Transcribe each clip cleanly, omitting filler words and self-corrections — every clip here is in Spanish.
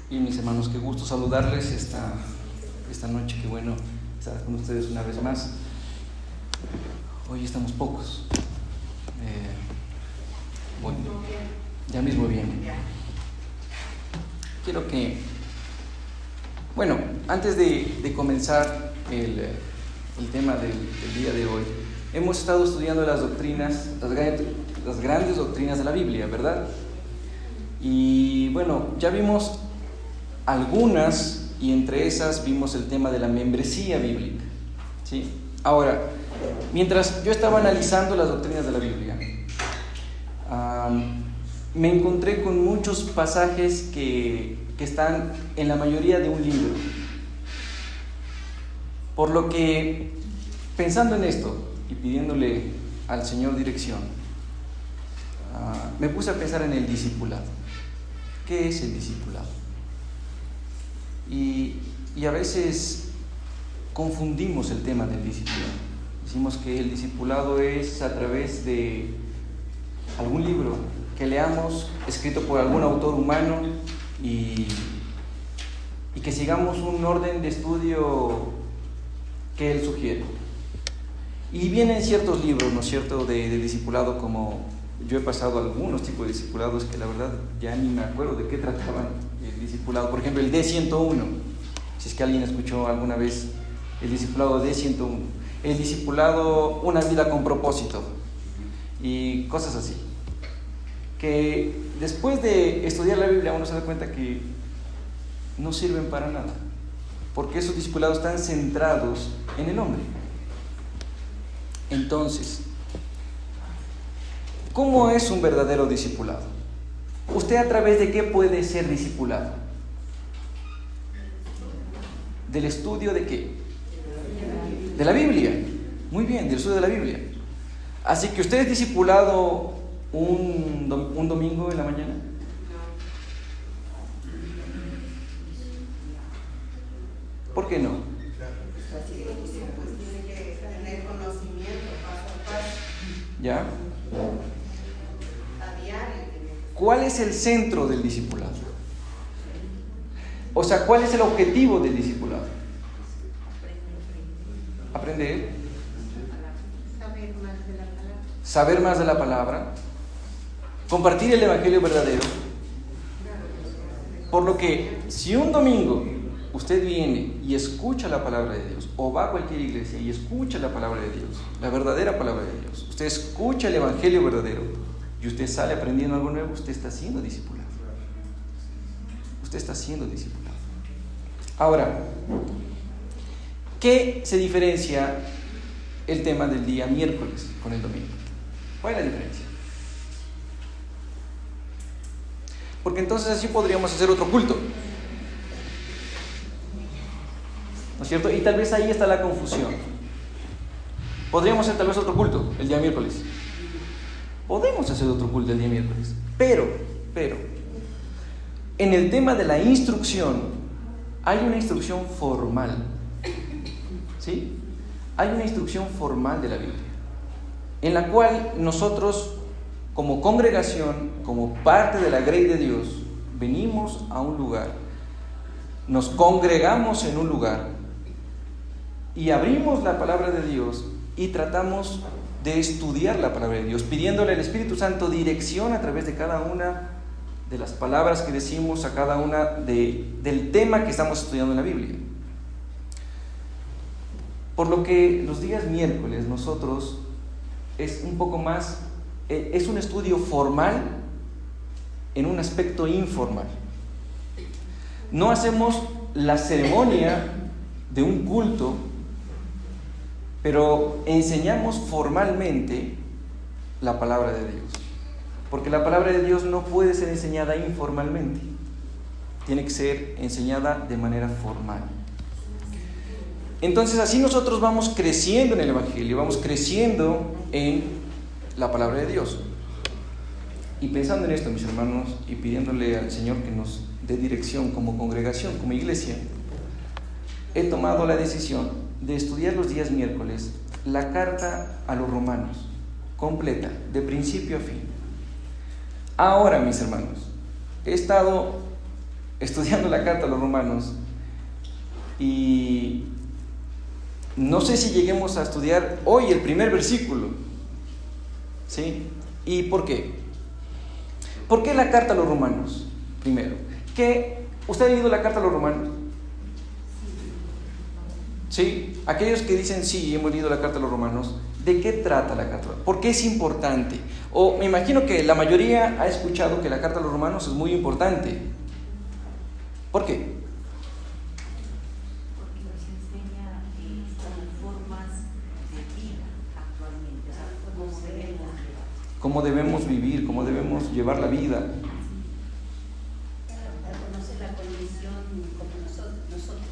Y mis hermanos, qué gusto saludarles esta noche, qué bueno estar con ustedes una vez más. Hoy estamos pocos. Bueno, ya mismo viene. Quiero que, bueno, antes de comenzar el tema del día de hoy, hemos estado estudiando las doctrinas, las grandes doctrinas de la Biblia, ¿verdad? Y bueno, ya vimos algunas, y entre esas vimos el tema de la membresía bíblica, ¿sí? Ahora, mientras yo estaba analizando las doctrinas de la Biblia, me encontré con muchos pasajes que están en la mayoría de un libro. Por lo que, pensando en esto y pidiéndole al Señor dirección, me puse a pensar en el discipulado. ¿Qué es el discipulado? Y a veces confundimos el tema del discipulado. Decimos que el discipulado es a través de algún libro que leamos, escrito por algún autor humano, y que sigamos un orden de estudio que él sugiere. Y vienen ciertos libros, ¿no es cierto?, de discipulado, como yo he pasado algunos tipos de discipulados que la verdad ya ni me acuerdo de qué trataban el discipulado. Por ejemplo, el D101, si es que alguien escuchó alguna vez el discipulado D101, el discipulado Una vida con propósito y cosas así, que después de estudiar la Biblia uno se da cuenta que no sirven para nada, porque esos discipulados están centrados en el hombre. Entonces, ¿cómo es un verdadero discipulado? ¿Usted a través de qué puede ser discipulado? ¿Del estudio de qué? De la Biblia. Muy bien, del estudio de la Biblia. Así que usted es discipulado un domingo en la mañana. ¿Por qué no? ¿Ya? ¿Cuál es el centro del discipulado? O sea, ¿cuál es el objetivo del discipulado? Aprender. Saber más de la palabra. Compartir el evangelio verdadero. Por lo que, si un domingo usted viene y escucha la palabra de Dios, o va a cualquier iglesia y escucha la palabra de Dios, la verdadera palabra de Dios, usted escucha el evangelio verdadero y usted sale aprendiendo algo nuevo, usted está siendo discipulado. Usted está siendo discipulado. Ahora, ¿qué se diferencia el tema del día miércoles con el domingo? ¿Cuál es la diferencia? Porque entonces así podríamos hacer otro culto, ¿no es cierto? Y tal vez ahí está la confusión. Podríamos hacer tal vez otro culto el día miércoles. Podemos hacer otro culto el día miércoles. Pero, en el tema de la instrucción, hay una instrucción formal. ¿Sí? Hay una instrucción formal de la Biblia, en la cual nosotros, como congregación, como parte de la grey de Dios, venimos a un lugar, nos congregamos en un lugar y abrimos la palabra de Dios y tratamos de estudiar la palabra de Dios, pidiéndole al Espíritu Santo dirección a través de cada una de las palabras que decimos, a cada una del tema que estamos estudiando en la Biblia. Por lo que los días miércoles nosotros es un poco más, es un estudio formal en un aspecto informal. No hacemos la ceremonia de un culto, pero enseñamos formalmente la palabra de Dios. Porque la palabra de Dios no puede ser enseñada informalmente. Tiene que ser enseñada de manera formal. Entonces así nosotros vamos creciendo en el evangelio, vamos creciendo en la palabra de Dios. Y pensando en esto, mis hermanos, y pidiéndole al Señor que nos dé dirección como congregación, como iglesia, he tomado la decisión de estudiar los días miércoles la carta a los romanos, completa, de principio a fin. Ahora, mis hermanos, he estado estudiando la carta a los romanos y no sé si lleguemos a estudiar hoy el primer versículo, ¿sí? ¿Y por qué? ¿Por qué la carta a los romanos? Primero, ¿usted ha leído la carta a los romanos? ¿Sí? Aquellos que dicen sí, hemos leído la carta a los romanos, ¿de qué trata la carta? ¿Por qué es importante? O me imagino que la mayoría ha escuchado que la carta a los romanos es muy importante. ¿Por qué? Porque nos enseña formas de vida actualmente, o sea, cómo debemos vivir, Cómo debemos llevar la vida. para conocer la condición como nosotros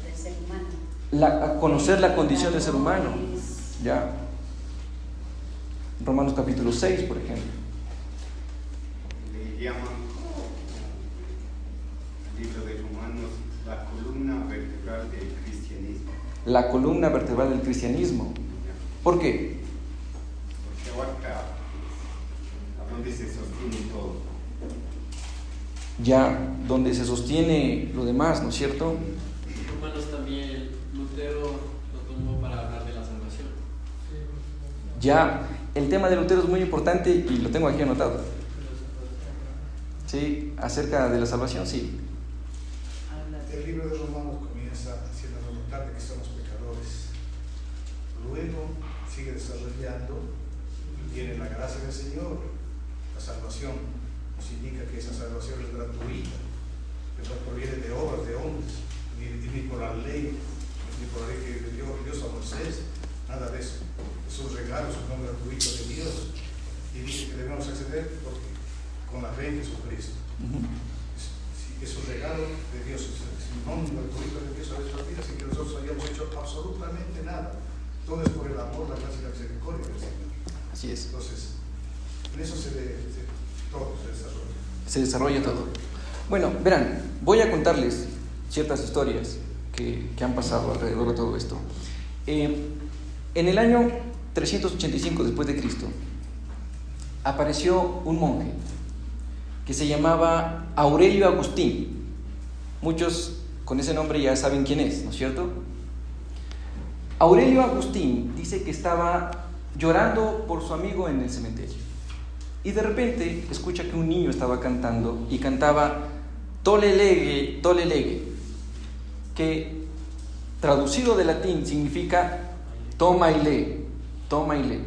del ser humano. A conocer la condición del ser humano. Ya. Romanos capítulo 6, por ejemplo. Le llaman el libro de Romanos la columna vertebral del cristianismo. La columna vertebral del cristianismo. ¿Por qué? Porque abarca a donde se sostiene todo. Ya, donde se sostiene lo demás, ¿no es cierto? Romanos también, Lutero lo tomó para hablar de la salvación. Ya, el tema de Lutero es muy importante y lo tengo aquí anotado. ¿Sí? Acerca de la salvación, sí. El libro de Romanos comienza haciéndonos notar de que somos pecadores. Luego sigue desarrollando, viene la gracia del Señor, la salvación. Nos indica que esa salvación es gratuita, que no proviene de obras de hombres, ni por la ley, ni por la ley que dio Dios a Moisés, nada de eso. Es un regalo, es un don gratuito de Dios. Y dice que debemos acceder con la fe en Jesucristo. Es un regalo de Dios, es un don gratuito de Dios a nuestras vidas, sin que nosotros hayamos hecho absolutamente nada. Todo es por el amor, la gracia y la misericordia del Señor. Así es. Entonces, en eso todo se desarrolla. Se desarrolla todo. Bueno, verán, voy a contarles ciertas historias que han pasado alrededor de todo esto. En el año 385 después de Cristo apareció un monje que se llamaba Aurelio Agustín. Muchos con ese nombre ya saben quién es, ¿no es cierto? Aurelio Agustín dice que estaba llorando por su amigo en el cementerio y de repente escucha que un niño estaba cantando y cantaba Tolle lege, tolle lege, que traducido de latín significa toma y lee, toma y lee.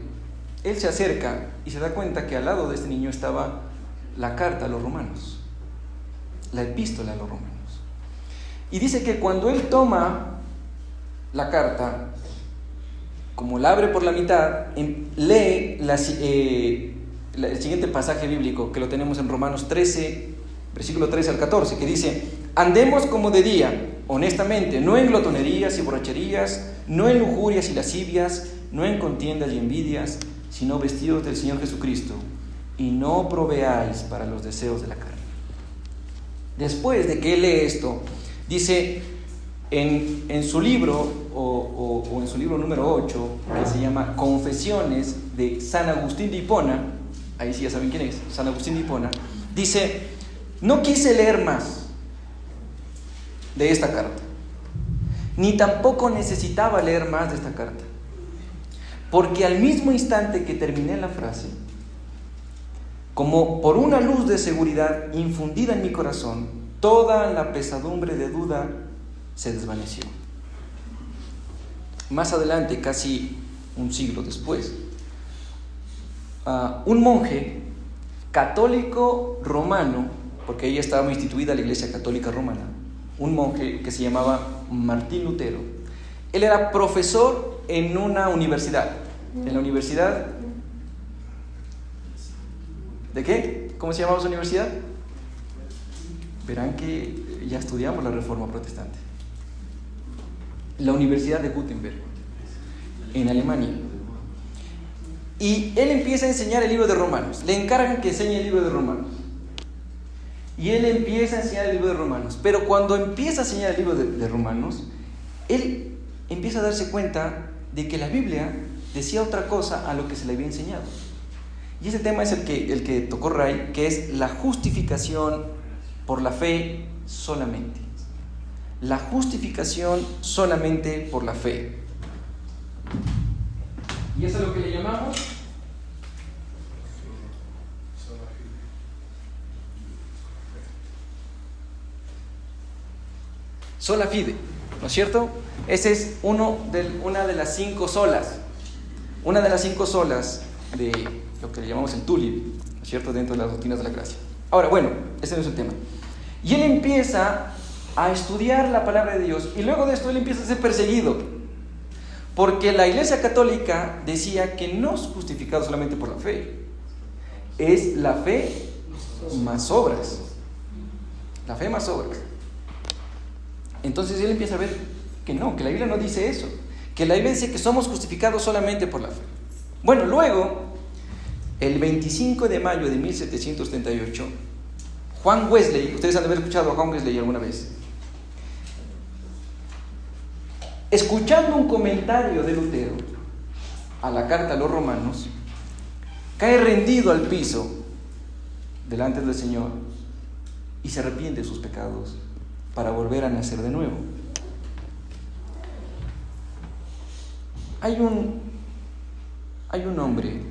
Él se acerca y se da cuenta que al lado de este niño estaba la carta a los romanos, la epístola a los romanos. Y dice que cuando él toma la carta, como la abre por la mitad, lee el siguiente pasaje bíblico que lo tenemos en Romanos 13, versículo 13 al 14, que dice: andemos como de día, honestamente, no en glotonerías y borracherías, no en lujurias y lascivias, no en contiendas y envidias, sino vestidos del Señor Jesucristo, y no proveáis para los deseos de la carne. Después de que él lee esto, dice en su libro, o en su libro número 8, que se llama Confesiones de San Agustín de Hipona, ahí sí ya saben quién es, San Agustín de Hipona, dice: no quise leer más de esta carta, ni tampoco necesitaba leer más de esta carta, porque al mismo instante que terminé la frase, como por una luz de seguridad infundida en mi corazón, toda la pesadumbre de duda se desvaneció. Más adelante, casi un siglo después, un monje católico romano, porque ahí estaba instituida la Iglesia Católica Romana, un monje que se llamaba Martín Lutero, él era profesor en una universidad, en la universidad, ¿de qué? ¿Cómo se llamaba su universidad? Verán que ya estudiamos la Reforma Protestante. La Universidad de Gutenberg, en Alemania. Y él empieza a enseñar el libro de Romanos. Le encargan que enseñe el libro de Romanos. Y él empieza a enseñar el libro de Romanos. Pero cuando empieza a enseñar el libro de Romanos, él empieza a darse cuenta de que la Biblia decía otra cosa a lo que se le había enseñado. Y ese tema es el que tocó Ray, que es la justificación por la fe solamente. La justificación solamente por la fe. ¿Y eso es lo que le llamamos? Sola fide, ¿no es cierto? Ese es una de las 5 solas. Una de las 5 solas de lo que le llamamos el tulip, ¿no es cierto? Dentro de las doctrinas de la gracia. Ahora, bueno, ese no es el tema. Y él empieza a estudiar la palabra de Dios, y luego de esto él empieza a ser perseguido, porque la Iglesia Católica decía que no es justificado solamente por la fe, es la fe más obras. La fe más obras. Entonces él empieza a ver que no, que la Biblia no dice eso, que la Biblia dice que somos justificados solamente por la fe. Bueno, luego, el 25 de mayo de 1738, Juan Wesley, ustedes han de haber escuchado a Juan Wesley alguna vez, escuchando un comentario de Lutero a la carta a los romanos, cae rendido al piso delante del Señor y se arrepiente de sus pecados para volver a nacer de nuevo. Hay un hombre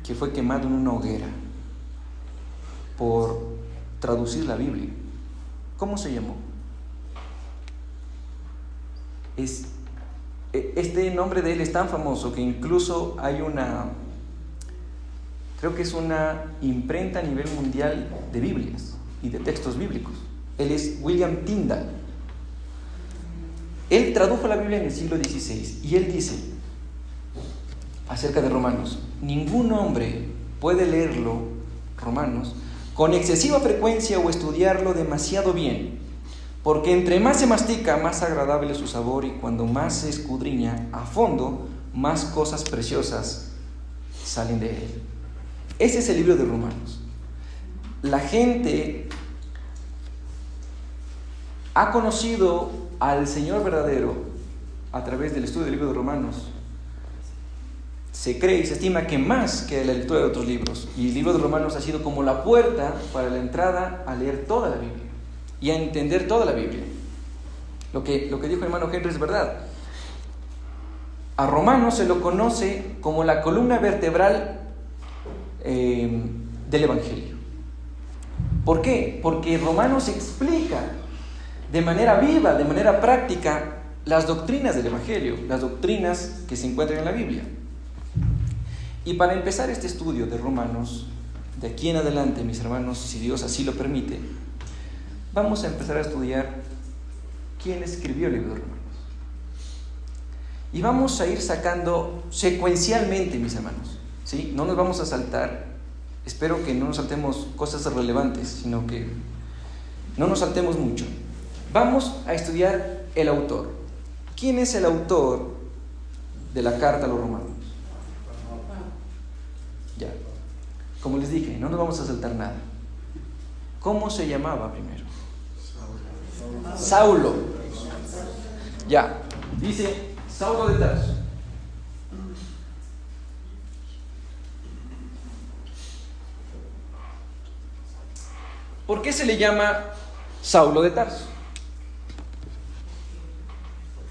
que fue quemado en una hoguera por traducir la Biblia. ¿Cómo se llamó? Este nombre de él es tan famoso que incluso hay creo que es una imprenta a nivel mundial de Biblias y de textos bíblicos. Él es William Tyndale. Él tradujo la Biblia en el siglo XVI y él dice acerca de Romanos: ningún hombre puede leerlo, Romanos, con excesiva frecuencia o estudiarlo demasiado bien, porque entre más se mastica, más agradable es su sabor, y cuando más se escudriña a fondo, más cosas preciosas salen de él. Ese es el libro de Romanos. La gente ha conocido al Señor verdadero a través del estudio del libro de Romanos. Se cree y se estima que más que la lectura de otros libros. Y el libro de Romanos ha sido como la puerta para la entrada a leer toda la Biblia y a entender toda la Biblia. Lo que dijo el hermano Henry es verdad. A Romanos se lo conoce como la columna vertebral del Evangelio. ¿Por qué? Porque Romanos explica de manera viva, de manera práctica, las doctrinas del Evangelio, las doctrinas que se encuentran en la Biblia. Y para empezar este estudio de Romanos, de aquí en adelante, mis hermanos, si Dios así lo permite, vamos a empezar a estudiar quién escribió el libro de Romanos. Y vamos a ir sacando secuencialmente, mis hermanos, ¿sí? No nos vamos a saltar, espero que no nos saltemos cosas relevantes, sino que no nos saltemos mucho. Vamos a estudiar el autor. ¿Quién es el autor de la carta a los romanos? Ya. Como les dije, no nos vamos a saltar nada. ¿Cómo se llamaba primero? Saulo. Ya. Dice Saulo de Tarso. ¿Por qué se le llama Saulo de Tarso?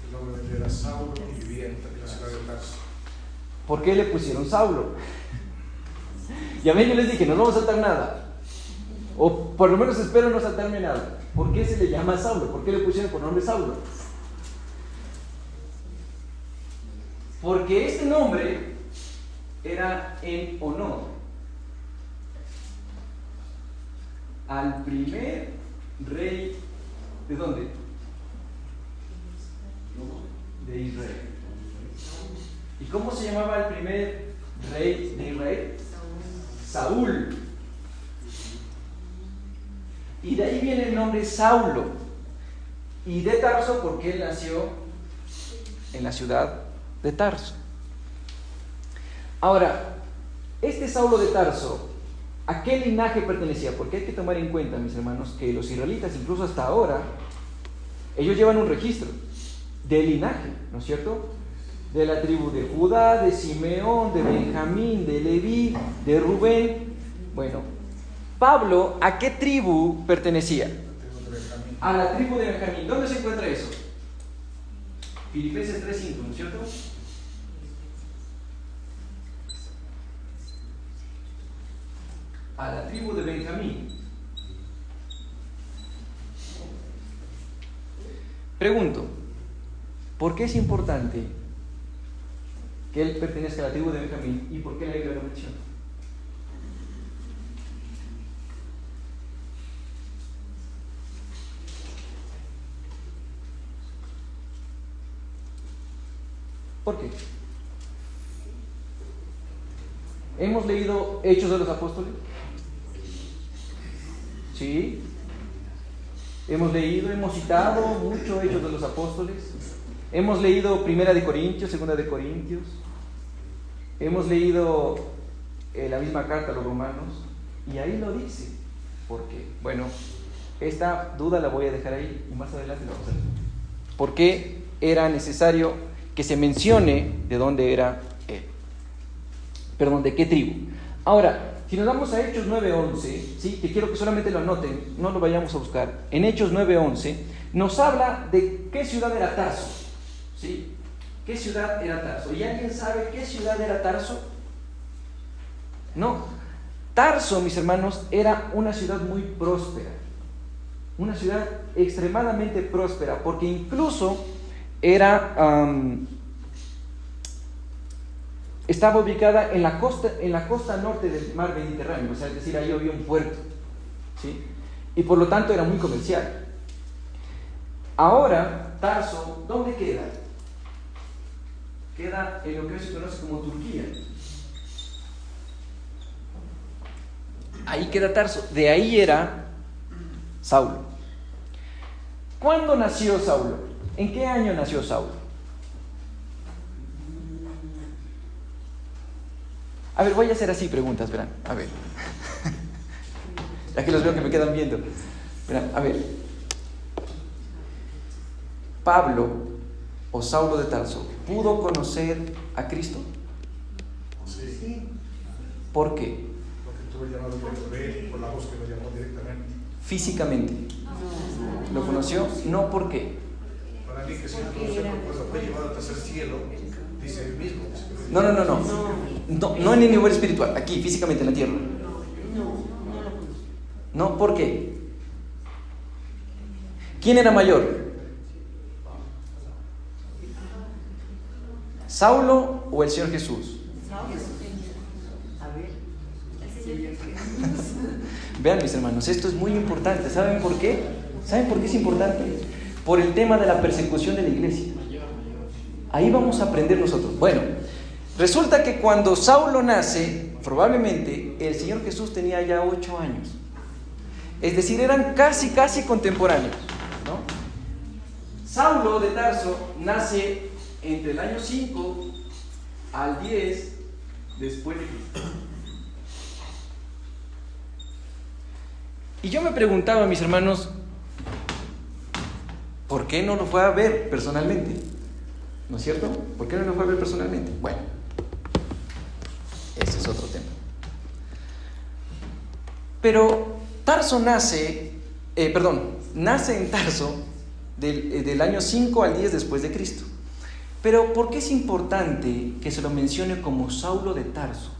El nombre de él era Saulo y vivía en la ciudad de Tarso. ¿Por qué le pusieron Saulo? Y a mí yo les dije, no vamos a saltar nada. O por lo menos espero no saltarme nada. ¿Por qué se le llama Saulo? ¿Por qué le pusieron por nombre Saulo? Porque este nombre era en honor al primer rey. ¿De dónde? De Israel. ¿Y cómo se llamaba el primer rey de Israel? Saúl. Y de ahí viene el nombre Saulo. Y de Tarso porque él nació en la ciudad de Tarso. Ahora, este Saulo de Tarso, ¿a qué linaje pertenecía? Porque hay que tomar en cuenta, mis hermanos, que los israelitas, incluso hasta ahora, ellos llevan un registro de linaje, ¿no es cierto? De la tribu de Judá, de Simeón, de Benjamín, de Leví, de Rubén. Bueno, Pablo, ¿a qué tribu pertenecía? a la tribu de Benjamín. ¿Dónde se encuentra eso? Filipenses 3:5, ¿no es cierto? A la tribu de Benjamín. Pregunto, ¿por qué es importante que él pertenezca a la tribu de Benjamín y por qué la Biblia lo menciona? ¿Por qué? ¿Hemos leído Hechos de los Apóstoles? Sí. Hemos citado mucho Hechos de los Apóstoles. Hemos leído Primera de Corintios, Segunda de Corintios. Hemos leído la misma carta a los romanos. Y ahí lo dice. ¿Por qué? Bueno, esta duda la voy a dejar ahí y más adelante la vamos a ver. ¿Por qué era necesario que se mencione de dónde era él? Perdón, de qué tribu. Ahora, si nos vamos a Hechos 9:11, ¿sí? Que quiero que solamente lo anoten, no lo vayamos a buscar. En Hechos 9:11 nos habla de qué ciudad era Tarso, ¿sí? ¿Qué ciudad era Tarso? ¿Y alguien sabe qué ciudad era Tarso? No. Tarso, mis hermanos, era una ciudad muy próspera, una ciudad extremadamente próspera, porque incluso estaba ubicada en la costa norte del mar Mediterráneo, o sea, es decir, ahí había un puerto, ¿sí? Y por lo tanto era muy comercial. Ahora, Tarso, ¿dónde queda? Queda en lo que hoy se conoce como Turquía. Ahí queda Tarso, de ahí era Saulo. ¿Cuándo nació Saulo? ¿En qué año nació Saulo? A ver, voy a hacer así preguntas, verán. A ver. Ya que los veo que me quedan viendo. Verán, a ver. Pablo o Saulo de Tarso, ¿pudo conocer a Cristo? Sí. ¿Por qué? Porque tuve llamado por él, por la voz que lo llamó directamente. Físicamente. ¿Lo conoció? No, ¿por qué? Para mí que si no conoce, pues lo fue llevado al tercer cielo, dice él mismo. No en el nivel espiritual, aquí, físicamente en la tierra. No, ¿por qué? ¿Quién era mayor? ¿Saulo o el Señor Jesús? Vean, mis hermanos, esto es muy importante. ¿Saben por qué? ¿Saben por qué es importante? Por el tema de la persecución de la iglesia. Ahí vamos a aprender nosotros. Bueno, resulta que cuando Saulo nace, probablemente el Señor Jesús tenía ya 8 años. Es decir, eran casi contemporáneos, ¿no? Saulo de Tarso nace entre el año 5 al 10 después de Cristo. Y yo me preguntaba, mis hermanos, ¿por qué no lo fue a ver personalmente? ¿No es cierto? ¿Por qué no lo fue a ver personalmente? Bueno, ese es otro tema. Pero Tarso nace en Tarso del año 5 al 10 después de Cristo. Pero ¿por qué es importante que se lo mencione como Saulo de Tarso?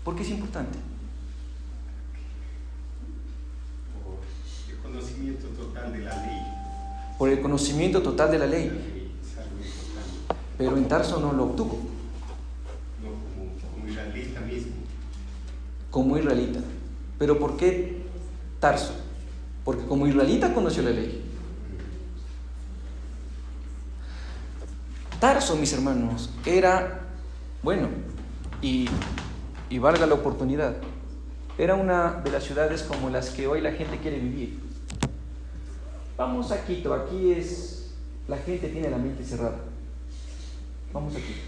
¿Por qué es importante? Por el conocimiento total de la ley. Por el conocimiento total de la ley. Es algo importante. Pero en Tarso no lo obtuvo. No, como israelita mismo. Como israelita. ¿Pero por qué Tarso? Porque como israelita conoció la ley. Tarso, mis hermanos, era, bueno, y valga la oportunidad, era una de las ciudades como las que hoy la gente quiere vivir. Vamos a Quito, aquí la gente tiene la mente cerrada. Vamos a Quito.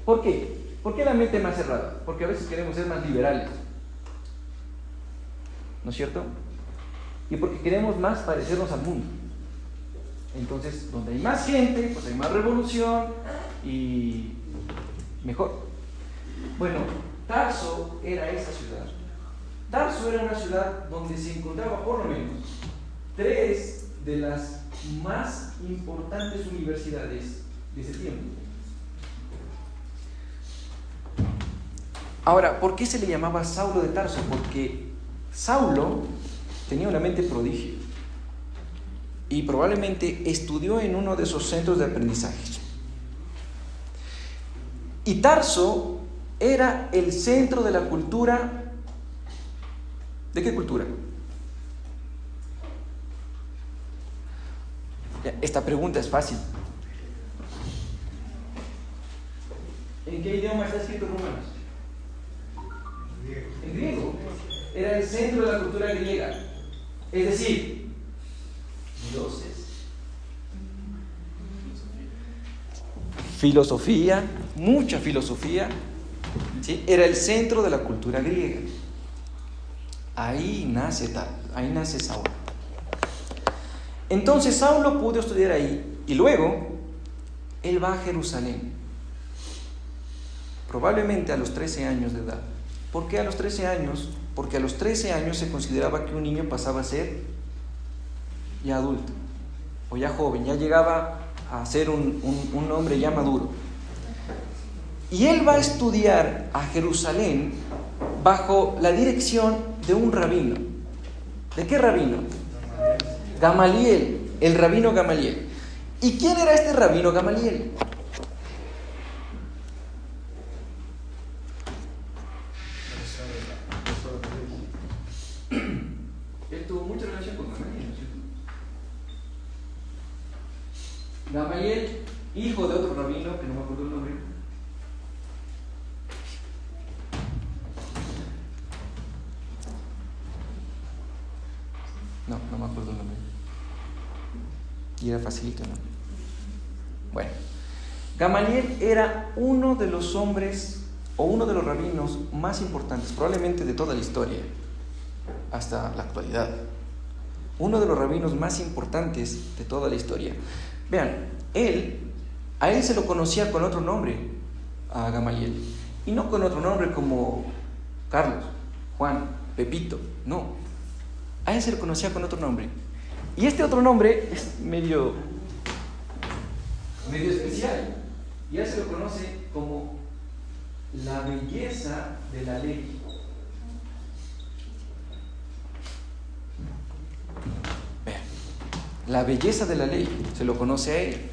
¿Por qué? ¿Por qué la mente más cerrada? Porque a veces queremos ser más liberales, ¿no es cierto? Y porque queremos más parecernos al mundo. Entonces, donde hay más gente, pues hay más revolución y mejor. Bueno, Tarso era esa ciudad. Tarso era una ciudad donde se encontraba por lo menos 3 de las más importantes universidades de ese tiempo. Ahora, ¿por qué se le llamaba Saulo de Tarso? Porque Saulo tenía una mente prodigio y probablemente estudió en uno de esos centros de aprendizaje. Y Tarso era el centro de la cultura. ¿De qué cultura? Esta pregunta es fácil. ¿En qué idioma está escrito Romanos? En griego. Era el centro de la cultura griega. Es decir, dioses, filosofía, mucha filosofía, ¿sí? Era el centro de la cultura griega. Ahí nace Saulo. Entonces Saulo pudo estudiar ahí y luego él va a Jerusalén, probablemente a los 13 años de edad. ¿Por qué a los 13 años? Porque a los 13 años se consideraba que un niño pasaba a ser ya adulto o ya joven, ya llegaba a ser un hombre ya maduro. Y él va a estudiar a Jerusalén bajo la dirección de un rabino. ¿De qué rabino? Gamaliel, el rabino Gamaliel. ¿Y quién era este rabino Gamaliel? Él tuvo mucha relación con Gamaliel, ¿no es cierto? Gamaliel, hijo de otro rabino, que no me acuerdo el nombre. No me acuerdo el nombre. Y era facilito, ¿no? Bueno, Gamaliel era uno de los hombres o uno de los rabinos más importantes, probablemente de toda la historia, hasta la actualidad. Uno de los rabinos más importantes de toda la historia. Vean, a él se lo conocía con otro nombre, a Gamaliel, y no con otro nombre como Carlos, Juan, Pepito, no. A él se le conocía con otro nombre. Y este otro nombre es medio especial. Y a él se lo conoce como la belleza de la ley. Vean, la belleza de la ley se lo conoce a él.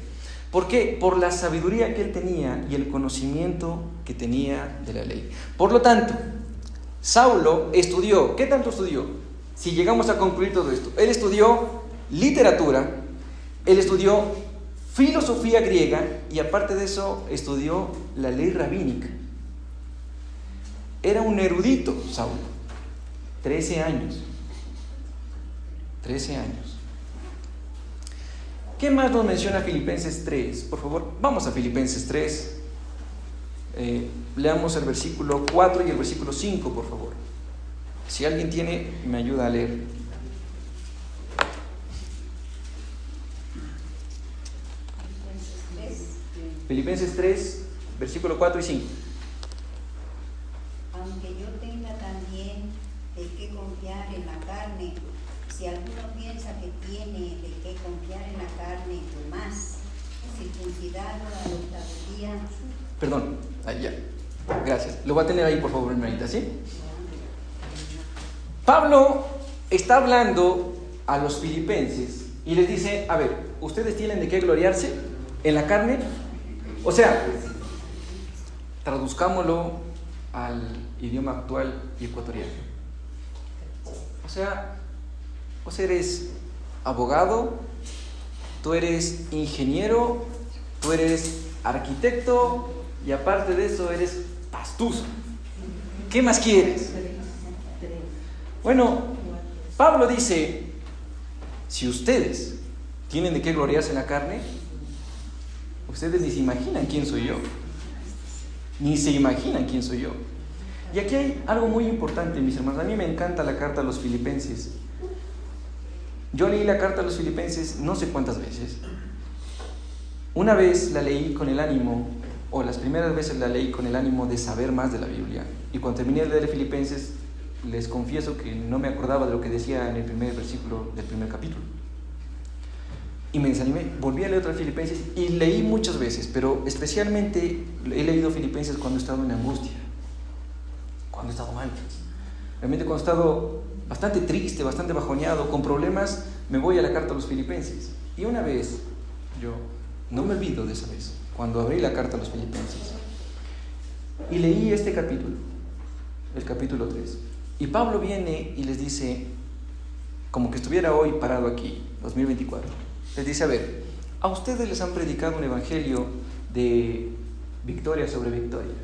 ¿Por qué? Por la sabiduría que él tenía y el conocimiento que tenía de la ley. Por lo tanto, Saulo estudió. ¿Qué tanto estudió? Si llegamos a concluir todo esto, él estudió literatura, él estudió filosofía griega y aparte de eso estudió la ley rabínica. Era un erudito, Saulo. 13 años. 13 años. ¿Qué más nos menciona Filipenses 3? Por favor, vamos a Filipenses 3. Leamos el versículo 4 y el versículo 5, por favor. Si alguien tiene, me ayuda a leer. Filipenses 3, versículo 4 y 5. Aunque yo tenga también de qué confiar en la carne, si alguno piensa que tiene de qué confiar en la carne, más circuncidado a la octavo día. Perdón, ahí ya. Gracias. Lo va a tener ahí, por favor, hermanita, ¿sí? Pablo está hablando a los filipenses y les dice, a ver, ¿ustedes tienen de qué gloriarse en la carne? O sea, traduzcámoslo al idioma actual y ecuatoriano. O sea, vos eres abogado, tú eres ingeniero, tú eres arquitecto y aparte de eso eres pastuso. ¿Qué más quieres? Bueno, Pablo dice, si ustedes tienen de qué gloriarse en la carne, ustedes ni se imaginan quién soy yo. Ni se imaginan quién soy yo. Y aquí hay algo muy importante, mis hermanos. A mí me encanta la carta a los filipenses. Yo leí la carta a los filipenses no sé cuántas veces. Una vez la leí con el ánimo o las primeras veces la leí con el ánimo de saber más de la Biblia. Y cuando terminé de leer Filipenses, les confieso que no me acordaba de lo que decía en el primer versículo del primer capítulo. Y me desanimé, volví a leer otra Filipenses y leí muchas veces, pero especialmente he leído Filipenses cuando he estado en angustia, cuando he estado mal. Realmente cuando he estado bastante triste, bastante bajoneado, con problemas, me voy a la carta a los Filipenses. Y una vez, yo no me olvido de esa vez, cuando abrí la carta a los Filipenses y leí este capítulo, el capítulo 3. Y Pablo viene y les dice, como que estuviera hoy parado aquí, 2024. Les dice, a ver, a ustedes les han predicado un evangelio de victoria sobre victoria.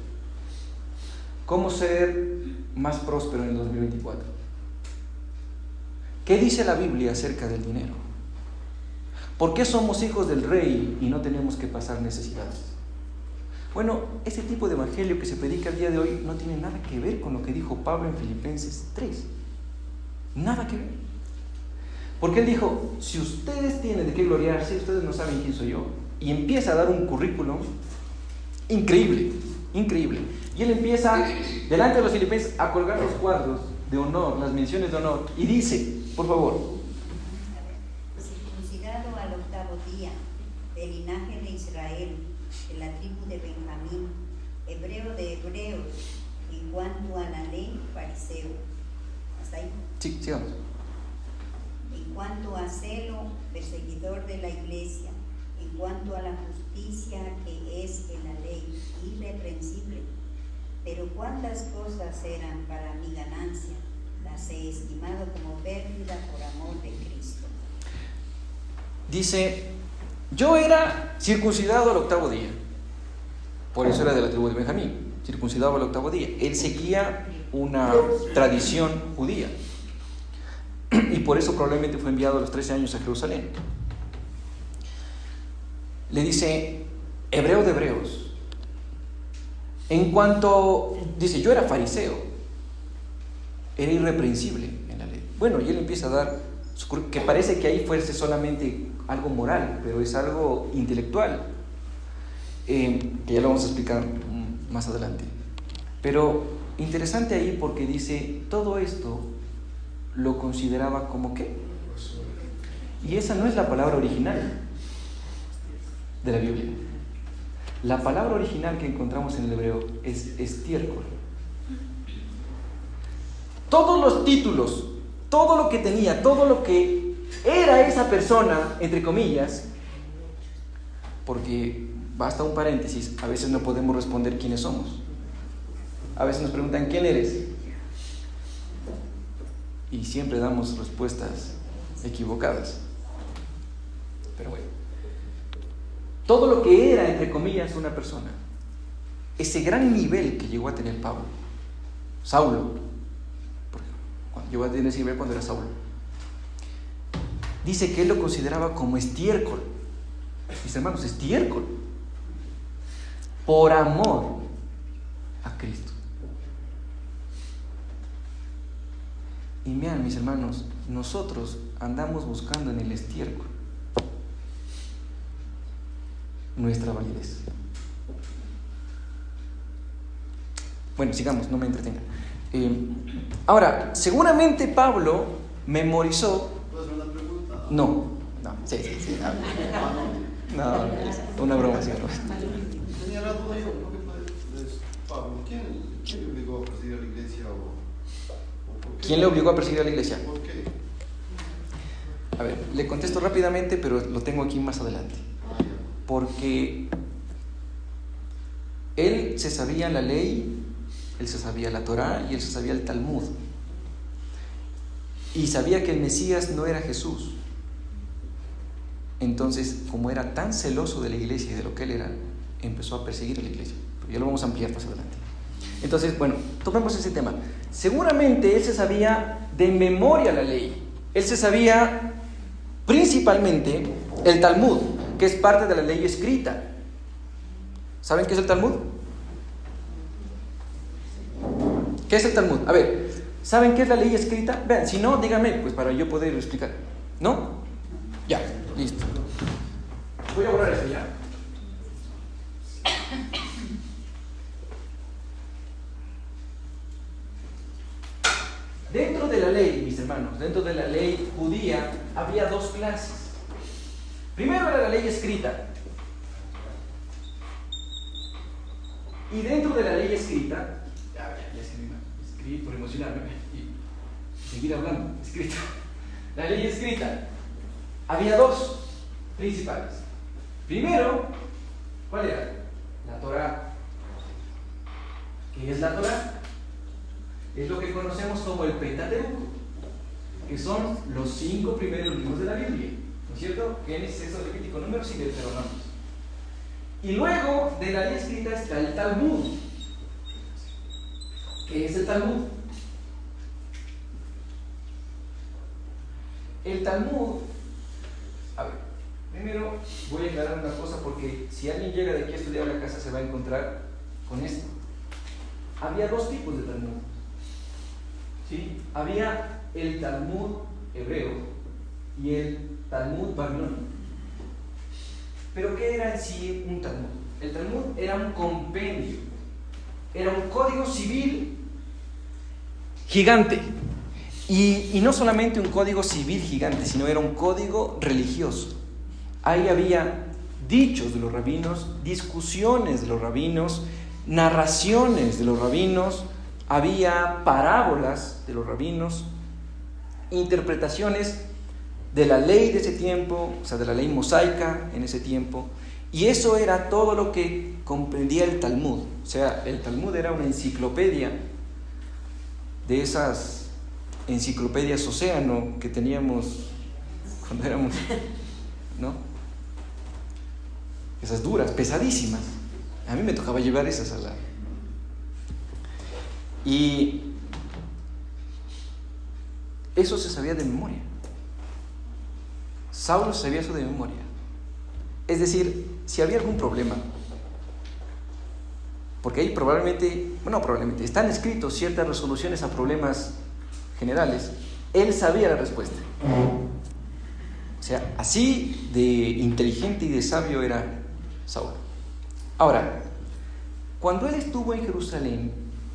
¿Cómo ser más próspero en el 2024? ¿Qué dice la Biblia acerca del dinero? ¿Por qué somos hijos del rey y no tenemos que pasar necesidades? Bueno, ese tipo de evangelio que se predica el día de hoy no tiene nada que ver con lo que dijo Pablo en Filipenses 3. Nada que ver. Porque él dijo, si ustedes tienen de qué gloriarse, ustedes no saben quién soy yo. Y empieza a dar un currículum increíble, increíble. Y él empieza, delante de los filipenses, a colgar los cuadros de honor, las menciones de honor. Y dice, por favor. Circuncidado al 8º día, del linaje de Israel, de la tribu de Benjamín, hebreo de hebreos, en cuanto a la ley, fariseo. ¿Hasta ahí? Sí, sigamos. En cuanto a celo, perseguidor de la iglesia, en cuanto a la justicia que es en la ley, irreprensible. Pero cuántas cosas eran para mi ganancia, las he estimado como pérdida por amor de Cristo. Dice, yo era circuncidado al 8º día. Por eso era de la tribu de Benjamín, circuncidado al 8º día. Él seguía una tradición judía. Y por eso probablemente fue enviado a los 13 años a Jerusalén. Le dice, hebreo de hebreos. En cuanto, dice, yo era fariseo. Era irreprensible en la ley. Bueno, y él empieza a dar, que parece que ahí fuese solamente algo moral, pero es algo intelectual. Que ya lo vamos a explicar más adelante. Pero interesante ahí porque dice, todo esto lo consideraba como ¿qué? Y esa no es la palabra original de la Biblia. La palabra original que encontramos en el hebreo es estiércol. Todos los títulos, todo lo que tenía, todo lo que era esa persona, entre comillas, porque basta un paréntesis, a veces no podemos responder quiénes somos. A veces nos preguntan ¿quién eres? Y siempre damos respuestas equivocadas. Pero bueno, todo lo que era, entre comillas, una persona, ese gran nivel que llegó a tener Pablo, Saulo, porque llegó a tener ese nivel cuando era Saulo, dice que él lo consideraba como estiércol. Mis hermanos, estiércol, por amor a Cristo. Y vean, mis hermanos, nosotros andamos buscando en el estiércol nuestra validez. Bueno, sigamos, no me entretengan. Ahora, seguramente Pablo memorizó. ¿Puedo hacer una pregunta? No, sí. No, una broma, sí. Tenía la duda yo, Pablo, ¿quién le obligó a presidir a la iglesia o por qué? ¿Quién le obligó a perseguir a la iglesia? ¿Por qué? A ver, le contesto rápidamente, pero lo tengo aquí más adelante. Porque él se sabía la ley, él se sabía la Torá y él se sabía el Talmud. Y sabía que el Mesías no era Jesús. Entonces, como era tan celoso de la iglesia y de lo que él era, empezó a perseguir a la iglesia. Pero ya lo vamos a ampliar más adelante. Entonces, bueno, tomemos ese tema. Seguramente él se sabía de memoria la ley. Él se sabía principalmente el Talmud, que es parte de la ley escrita. ¿Saben qué es el Talmud? ¿Qué es el Talmud? A ver, ¿saben qué es la ley escrita? Vean, si no, díganme, pues para yo poder explicar. ¿No? Ya, listo. Voy a borrar esto ya. Dentro de la ley, mis hermanos, dentro de la ley judía había dos clases. Primero era la ley escrita. Y dentro de la ley escrita, ya escribí por emocionarme y seguir hablando, escrita. La ley escrita, había dos principales. Primero, ¿cuál era? La Torá. ¿Qué es la Torá? Es lo que conocemos como el Pentateuco, que son los 5 primeros libros de la Biblia, ¿no es cierto? Génesis, Éxodo, Levítico, Números y Deuteronomio. Y luego de la ley escrita está el Talmud. ¿Qué es el Talmud? El Talmud, a ver, primero voy a aclarar una cosa, porque si alguien llega de aquí a estudiar a la casa se va a encontrar con esto. Había dos tipos de Talmud. ¿Sí? Había el Talmud hebreo y el Talmud babilónico. ¿Pero qué era en sí un Talmud? El Talmud era un compendio, era un código civil gigante. Y no solamente un código civil gigante, sino era un código religioso. Ahí había dichos de los rabinos, discusiones de los rabinos, narraciones de los rabinos, había parábolas de los rabinos, interpretaciones de la ley de ese tiempo, o sea, de la ley mosaica en ese tiempo, y eso era todo lo que comprendía el Talmud. O sea, el Talmud era una enciclopedia de esas enciclopedias Océano que teníamos cuando éramos, ¿no? Esas duras, pesadísimas. A mí me tocaba llevar esas a la... Y eso se sabía de memoria. Saulo sabía eso de memoria. Es decir, si había algún problema, porque ahí probablemente están escritos ciertas resoluciones a problemas generales, él sabía la respuesta. O sea, así de inteligente y de sabio era Saulo. Ahora, cuando él estuvo en Jerusalén,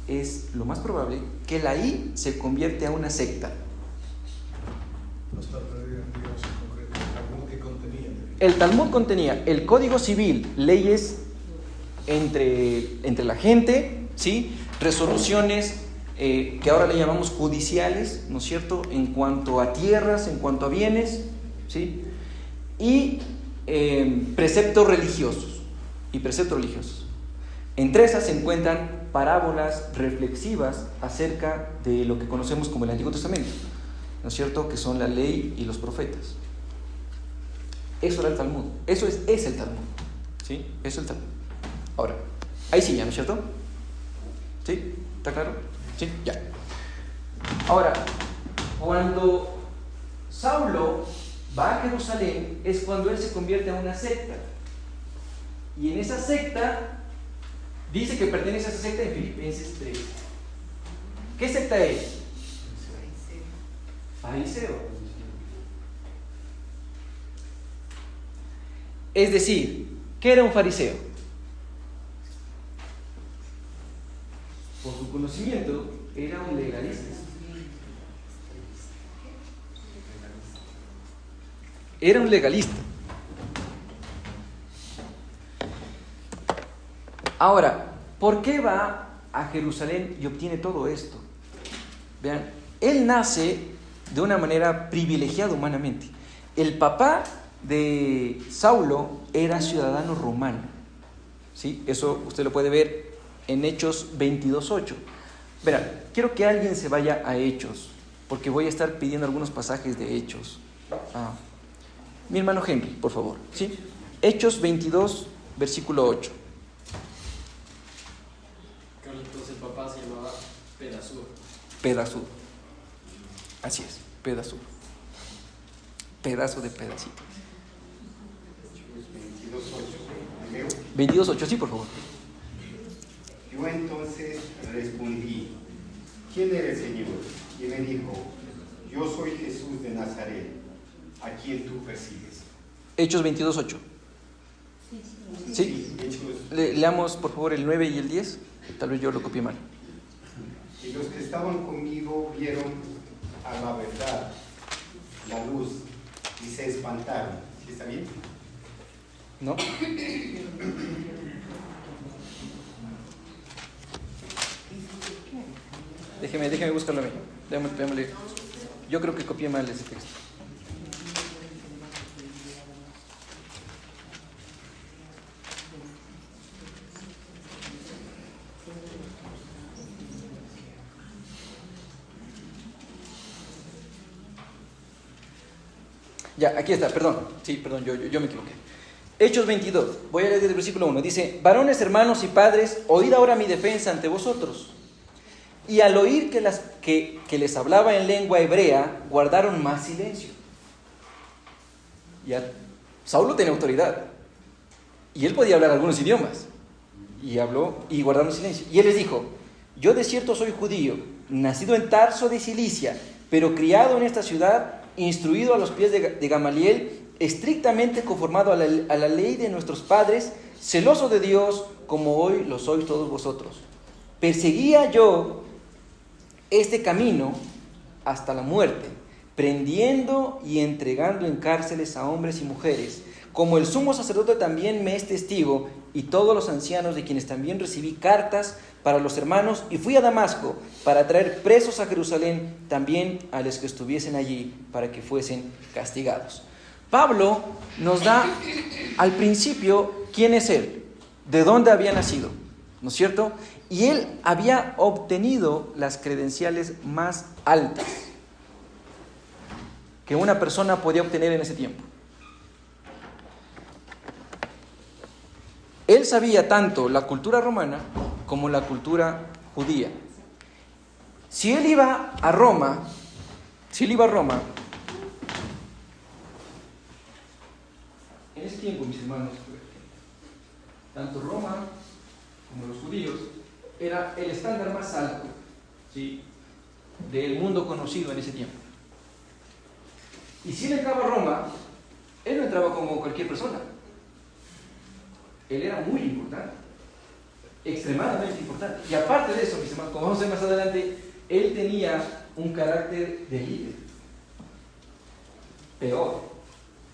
es lo más probable que él ahí se convierte a una secta. El Talmud contenía el código civil, leyes entre la gente, ¿sí? Resoluciones que ahora le llamamos judiciales, ¿no es cierto?, en cuanto a tierras, en cuanto a bienes, ¿sí? Y preceptos religiosos. Entre esas se encuentran parábolas reflexivas acerca de lo que conocemos como el Antiguo Testamento, ¿no es cierto?, que son la ley y los profetas. Eso era el Talmud. Eso es el Talmud. ¿Sí? Eso es el Talmud. Ahora, ahí sí ya, ¿no es cierto? ¿Sí? ¿Está claro? Sí, ya. Ahora, cuando Saulo va a Jerusalén es cuando él se convierte a una secta. Y en esa secta, dice que pertenece a esa secta en Filipenses 3. ¿Qué secta es? Fariseo. Es decir, ¿qué era un fariseo? Por su conocimiento, era un legalista. Era un legalista. Ahora, ¿por qué va a Jerusalén y obtiene todo esto? Vean, él nace de una manera privilegiada humanamente. El papá de Saulo era ciudadano romano, ¿sí? Eso usted lo puede ver en Hechos 22:8. Verán, quiero que alguien se vaya a Hechos, porque voy a estar pidiendo algunos pasajes de Hechos. Mi hermano Henry, por favor, ¿sí? Hechos 22, versículo 8. Entonces el papá se llamaba Pedasur. Pedasur. Así es, Pedasur. Pedazo de pedacito. 22:8, sí, por favor. Yo entonces respondí, ¿quién eres, Señor? Y me dijo, yo soy Jesús de Nazaret, a quien tú persigues. Hechos 22:8. ¿Sí? Leamos, por favor, el 9 y el 10. Tal vez yo lo copié mal. Y los que estaban conmigo vieron la verdad, la luz, y se espantaron. ¿Sí está bien? ¿No? Déjeme buscarlo a mí. Déjame leer. Yo creo que copié mal ese texto. Ya, aquí está, perdón. Sí, perdón, yo me equivoqué. Hechos 22, voy a leer desde el versículo 1. Dice: varones, hermanos y padres, oíd ahora mi defensa ante vosotros. Y al oír que les hablaba en lengua hebrea, guardaron más silencio. Ya, Saulo tenía autoridad. Y él podía hablar algunos idiomas. Y habló y guardaron silencio. Y él les dijo: yo de cierto soy judío, nacido en Tarso de Cilicia, pero criado en esta ciudad, instruido a los pies de Gamaliel, estrictamente conformado a la ley de nuestros padres, celoso de Dios, como hoy lo sois todos vosotros. Perseguía yo este camino hasta la muerte, prendiendo y entregando en cárceles a hombres y mujeres, como el sumo sacerdote también me es testigo, y todos los ancianos, de quienes también recibí cartas para los hermanos, y fui a Damasco para traer presos a Jerusalén también a los que estuviesen allí, para que fuesen castigados. Pablo nos da al principio quién es él, de dónde había nacido, ¿no es cierto? Y él había obtenido las credenciales más altas que una persona podía obtener en ese tiempo. Él sabía tanto la cultura romana como la cultura judía. Si él iba a Roma, en ese tiempo, mis hermanos, tanto Roma como los judíos era el estándar más alto, ¿sí?, del mundo conocido en ese tiempo. Y si él entraba a Roma, él no entraba como cualquier persona. Él era muy importante, extremadamente importante. Y aparte de eso, mis hermanos, como vamos a ver más adelante, él tenía un carácter de líder. Peor.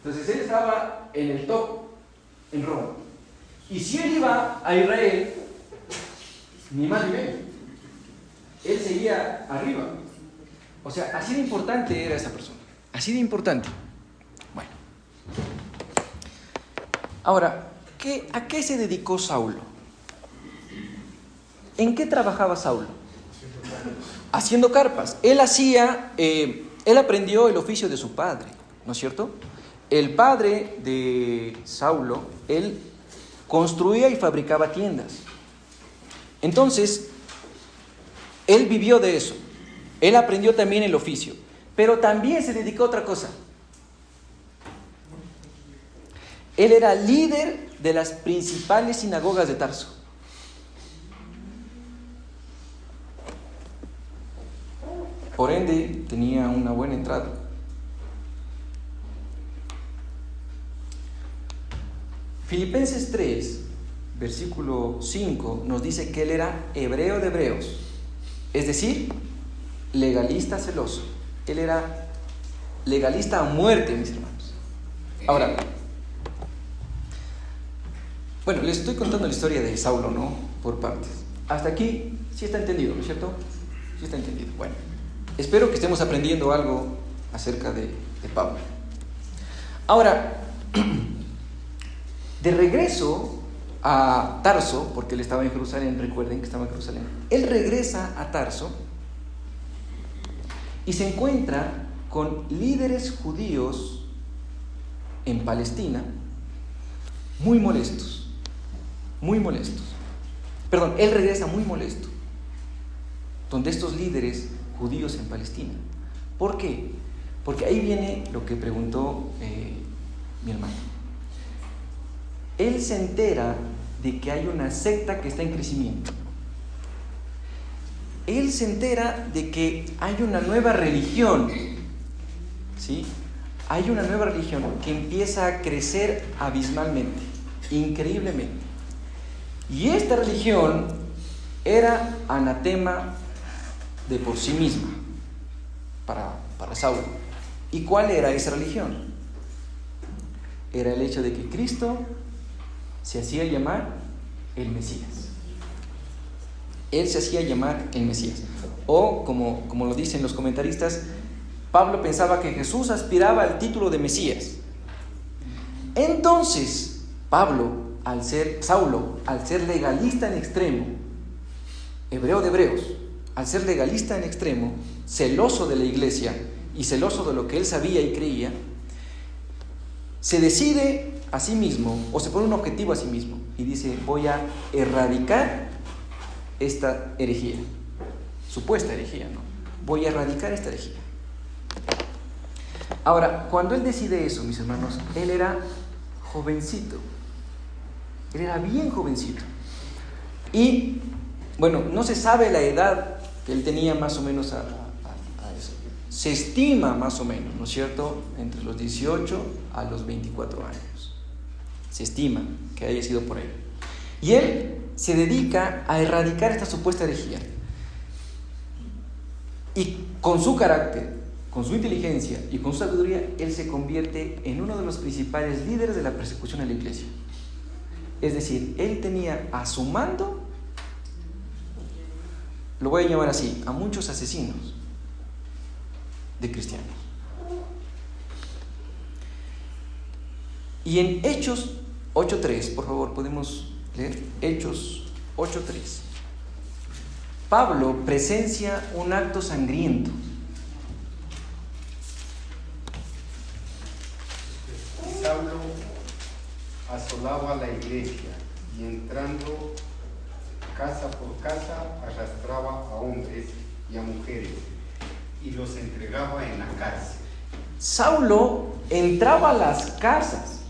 Entonces él estaba en el top en Roma. Y si él iba a Israel, ni más ni menos, él seguía arriba. O sea, así de importante era esa persona. Así de importante. Bueno. Ahora, ¿a qué se dedicó Saulo? ¿En qué trabajaba Saulo? Haciendo carpas. Él aprendió el oficio de su padre, ¿no es cierto? El padre de Saulo, él construía y fabricaba tiendas. Entonces, él vivió de eso. Él aprendió también el oficio, pero también se dedicó a otra cosa. Él era líder de las principales sinagogas de Tarso. Por ende, tenía una buena entrada. Filipenses 3, versículo 5, nos dice que él era hebreo de hebreos, es decir, legalista celoso. Él era legalista a muerte, mis hermanos. Ahora, bueno, les estoy contando la historia de Saulo, ¿no?, por partes. Hasta aquí sí está entendido, ¿no es cierto? Sí está entendido. Bueno, espero que estemos aprendiendo algo acerca de Pablo. Ahora, de regreso a Tarso, porque él estaba en Jerusalén, recuerden que estaba en Jerusalén, él regresa a Tarso y se encuentra con líderes judíos en Palestina muy molestos. Perdón, él regresa muy molesto, donde estos líderes judíos en Palestina. ¿Por qué? Porque ahí viene lo que preguntó mi hermano. Él se entera de que hay una secta que está en crecimiento. Él se entera de que hay una nueva religión, ¿sí? Hay una nueva religión que empieza a crecer abismalmente, increíblemente. Y esta religión era anatema de por sí misma, para Saulo. ¿Y cuál era esa religión? Era el hecho de que Cristo se hacía llamar el Mesías. Él se hacía llamar el Mesías. O, como lo dicen los comentaristas, Pablo pensaba que Jesús aspiraba al título de Mesías. Entonces, Saulo, al ser legalista en extremo, hebreo de hebreos, al ser legalista en extremo, celoso de la iglesia y celoso de lo que él sabía y creía, se decide a sí mismo, o se pone un objetivo a sí mismo, y dice: voy a erradicar esta herejía, supuesta herejía, ¿no? Voy a erradicar esta herejía. Ahora, cuando él decide eso, mis hermanos, él era jovencito. Él era bien jovencito. Y, bueno, no se sabe la edad que él tenía más o menos a eso. Se estima más o menos, ¿no es cierto?, entre los 18 a los 24 años. Se estima que haya sido por ahí. Y él se dedica a erradicar esta supuesta herejía. Y con su carácter, con su inteligencia y con su sabiduría, él se convierte en uno de los principales líderes de la persecución a la iglesia. Es decir, él tenía a su mando, lo voy a llamar así, a muchos asesinos de cristianos. Y en Hechos 8:3, por favor, podemos leer Hechos 8:3. Pablo presencia un acto sangriento. Saulo asolaba la iglesia y entrando casa por casa arrastraba a hombres y a mujeres y los entregaba en la cárcel. Saulo entraba a las casas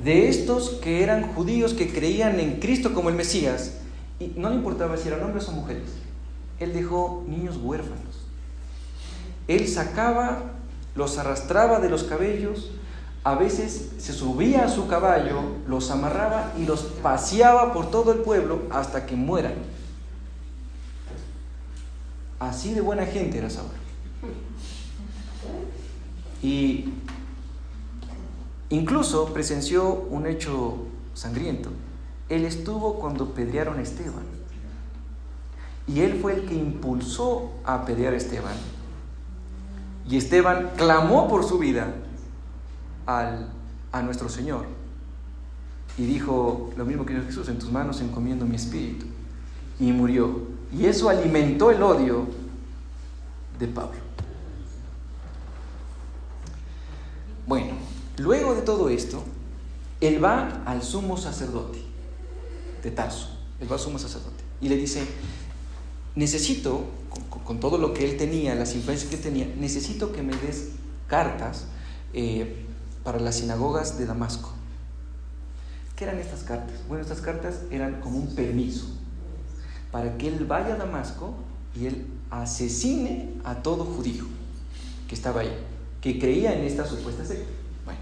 de estos que eran judíos, que creían en Cristo como el Mesías, y no le importaba si eran hombres o mujeres. Él dejó niños huérfanos. Él sacaba, los arrastraba de los cabellos, a veces se subía a su caballo, los amarraba y los paseaba por todo el pueblo hasta que mueran. Así de buena gente era Saulo. Y incluso presenció un hecho sangriento. Él estuvo cuando apedrearon a Esteban. Y él fue el que impulsó a apedrear a Esteban. Y Esteban clamó por su vida a nuestro Señor. Y dijo lo mismo que dijo Jesús: en tus manos encomiendo mi espíritu. Y murió. Y eso alimentó el odio de Pablo. Bueno, luego de todo esto, él va al sumo sacerdote de Tarso. Él va al sumo sacerdote y le dice: necesito, con todo lo que él tenía, las influencias que él tenía, necesito que me des cartas para las sinagogas de Damasco. ¿Qué eran estas cartas? Bueno, estas cartas eran como un permiso para que él vaya a Damasco y él asesine a todo judío que estaba ahí, que creía en esta supuesta secta. Bueno,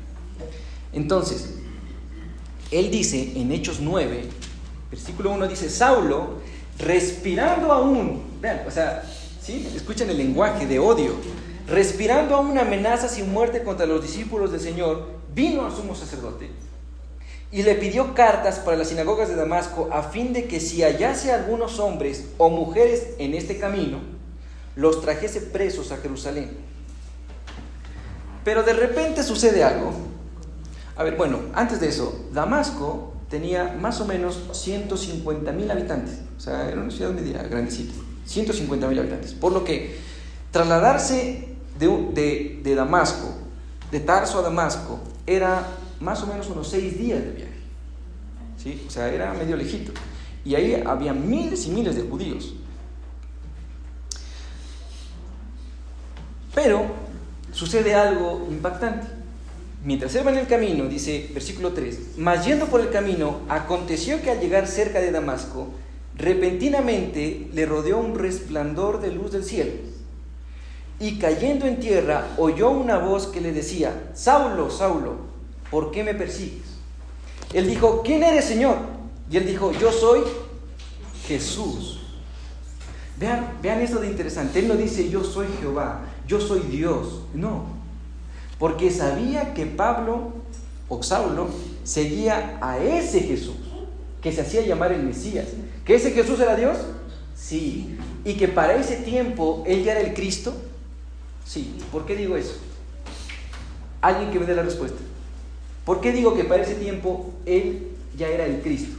entonces, él dice en Hechos 9, versículo 1, dice: Saulo, respirando aún, vean, o sea, ¿sí? Escuchen el lenguaje de odio, respirando aún amenazas y muerte contra los discípulos del Señor, vino al sumo sacerdote y le pidió cartas para las sinagogas de Damasco, a fin de que si hallase algunos hombres o mujeres en este camino, los trajese presos a Jerusalén. Pero de repente sucede algo. A ver, bueno, antes de eso, Damasco tenía más o menos 150,000 habitantes. O sea, era una ciudad media grandecita. 150,000 habitantes. Por lo que trasladarse de Damasco, de Tarso a Damasco, era más o menos unos 6 días de viaje. ¿Sí? O sea, era medio lejito. Y ahí había miles y miles de judíos. Pero sucede algo impactante. Mientras él va en el camino, dice versículo 3, mas yendo por el camino, aconteció que al llegar cerca de Damasco, repentinamente le rodeó un resplandor de luz del cielo. Y cayendo en tierra, oyó una voz que le decía: Saulo, Saulo, ¿por qué me persigues? Él dijo: ¿quién eres, Señor? Y él dijo: yo soy Jesús, Vean esto de interesante. Él no dice yo soy Jehová, yo soy Dios. No, porque sabía que Pablo o Saulo seguía a ese Jesús que se hacía llamar el Mesías. ¿Que ese Jesús era Dios? Sí. ¿Y que para ese tiempo él ya era el Cristo? Sí. ¿Por qué digo eso? Alguien que me dé la respuesta. ¿Por qué digo que para ese tiempo él ya era el Cristo?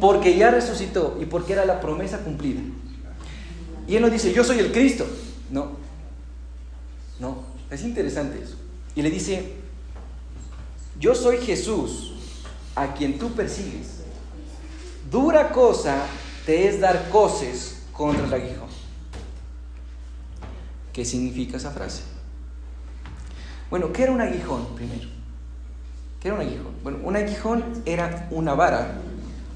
Porque ya resucitó y porque era la promesa cumplida. Y él no dice yo soy el Cristo. No, es interesante eso. Y le dice yo soy Jesús a quien tú persigues. Dura cosa te es dar coces contra el aguijón. ¿Qué significa esa frase? Bueno, ¿qué era un aguijón primero? ¿Qué era un aguijón? Bueno, un aguijón era una vara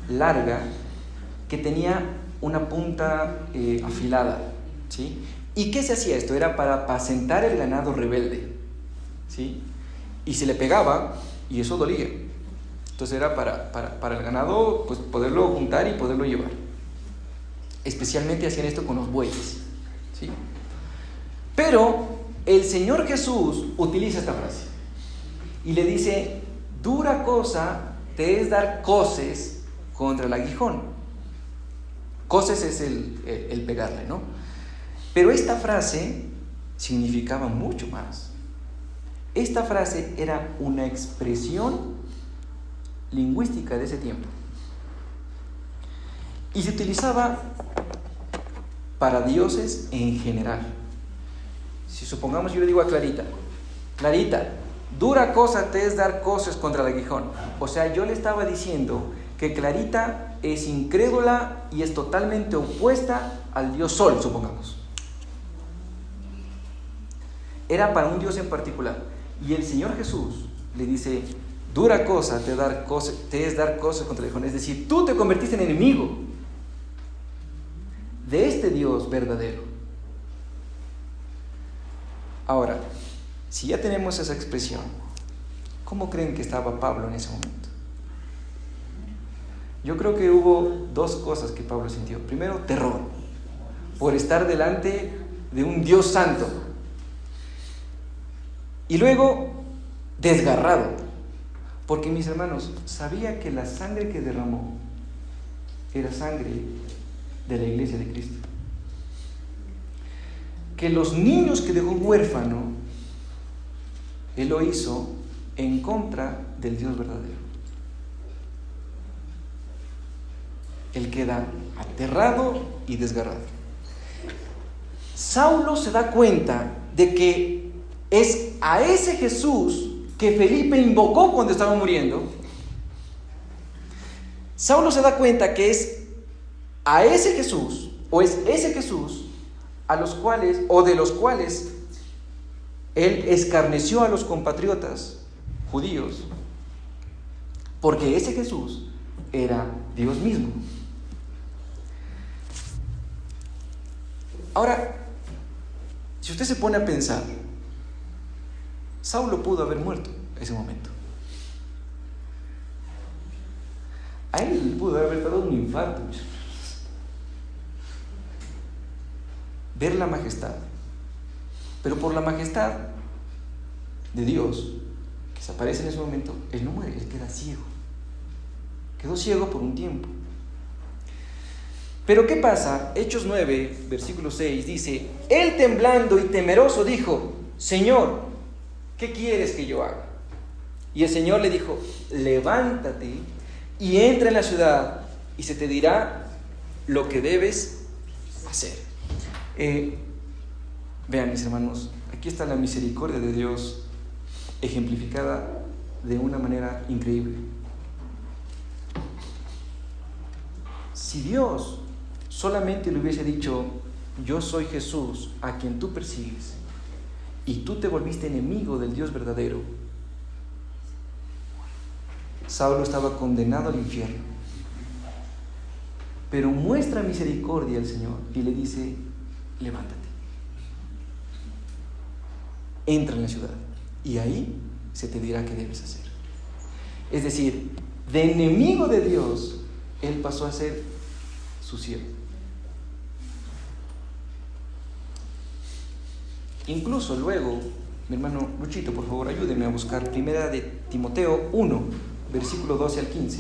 larga que tenía una punta afilada, ¿sí? ¿Y qué se hacía esto? Era para apacentar el ganado rebelde, ¿sí? Y se le pegaba y eso dolía. Entonces era para el ganado, pues poderlo juntar y poderlo llevar. Especialmente hacían esto con los bueyes, ¿sí? Pero el Señor Jesús utiliza esta frase y le dice: dura cosa te es dar coces contra el aguijón. Coces es el pegarle, ¿no? Pero esta frase significaba mucho más. Esta frase era una expresión lingüística de ese tiempo y se utilizaba para dioses en general. Si supongamos yo le digo a Clarita: Clarita, dura cosa te es dar coces contra el aguijón. O sea, yo le estaba diciendo que Clarita es incrédula y es totalmente opuesta al dios Sol, supongamos. Era para un dios en particular. Y el Señor Jesús le dice: dura cosa te es dar coces contra el aguijón. Es decir, tú te convertiste en enemigo de este Dios verdadero. Ahora, si ya tenemos esa expresión, ¿cómo creen que estaba Pablo en ese momento? Yo creo que hubo dos cosas que Pablo sintió. Primero, terror, por estar delante de un Dios santo. Y luego, desgarrado, porque mis hermanos, sabía que la sangre que derramó era sangre de la iglesia de Cristo. Que los niños que dejó huérfano, Él lo hizo en contra del Dios verdadero. Él queda aterrado y desgarrado. Saulo se da cuenta de que es a ese Jesús que Felipe invocó cuando estaba muriendo. Saulo se da cuenta que es a ese Jesús, o es ese Jesús a los cuales, o de los cuales él escarneció a los compatriotas judíos, porque ese Jesús era Dios mismo. Ahora, si usted se pone a pensar, Saulo pudo haber muerto en ese momento. A él pudo haber dado un infarto. Ver la majestad, pero por la majestad de Dios que se aparece en ese momento, él no muere, él queda ciego. Quedó ciego por un tiempo. Pero ¿qué pasa? Hechos 9, versículo 6 dice: él temblando y temeroso dijo: Señor, ¿qué quieres que yo haga? Y el Señor le dijo: levántate y entra en la ciudad y se te dirá lo que debes hacer. Vean, mis hermanos, aquí está la misericordia de Dios ejemplificada de una manera increíble. Si Dios solamente le hubiese dicho: yo soy Jesús a quien tú persigues, y tú te volviste enemigo del Dios verdadero, Saulo estaba condenado al infierno. Pero muestra misericordia al Señor y le dice: levántate, entra en la ciudad y ahí se te dirá qué debes hacer. Es decir, de enemigo de Dios, él pasó a ser su siervo. Incluso luego, mi hermano Luchito, por favor, ayúdeme a buscar 1 de Timoteo 1, versículo 12 al 15.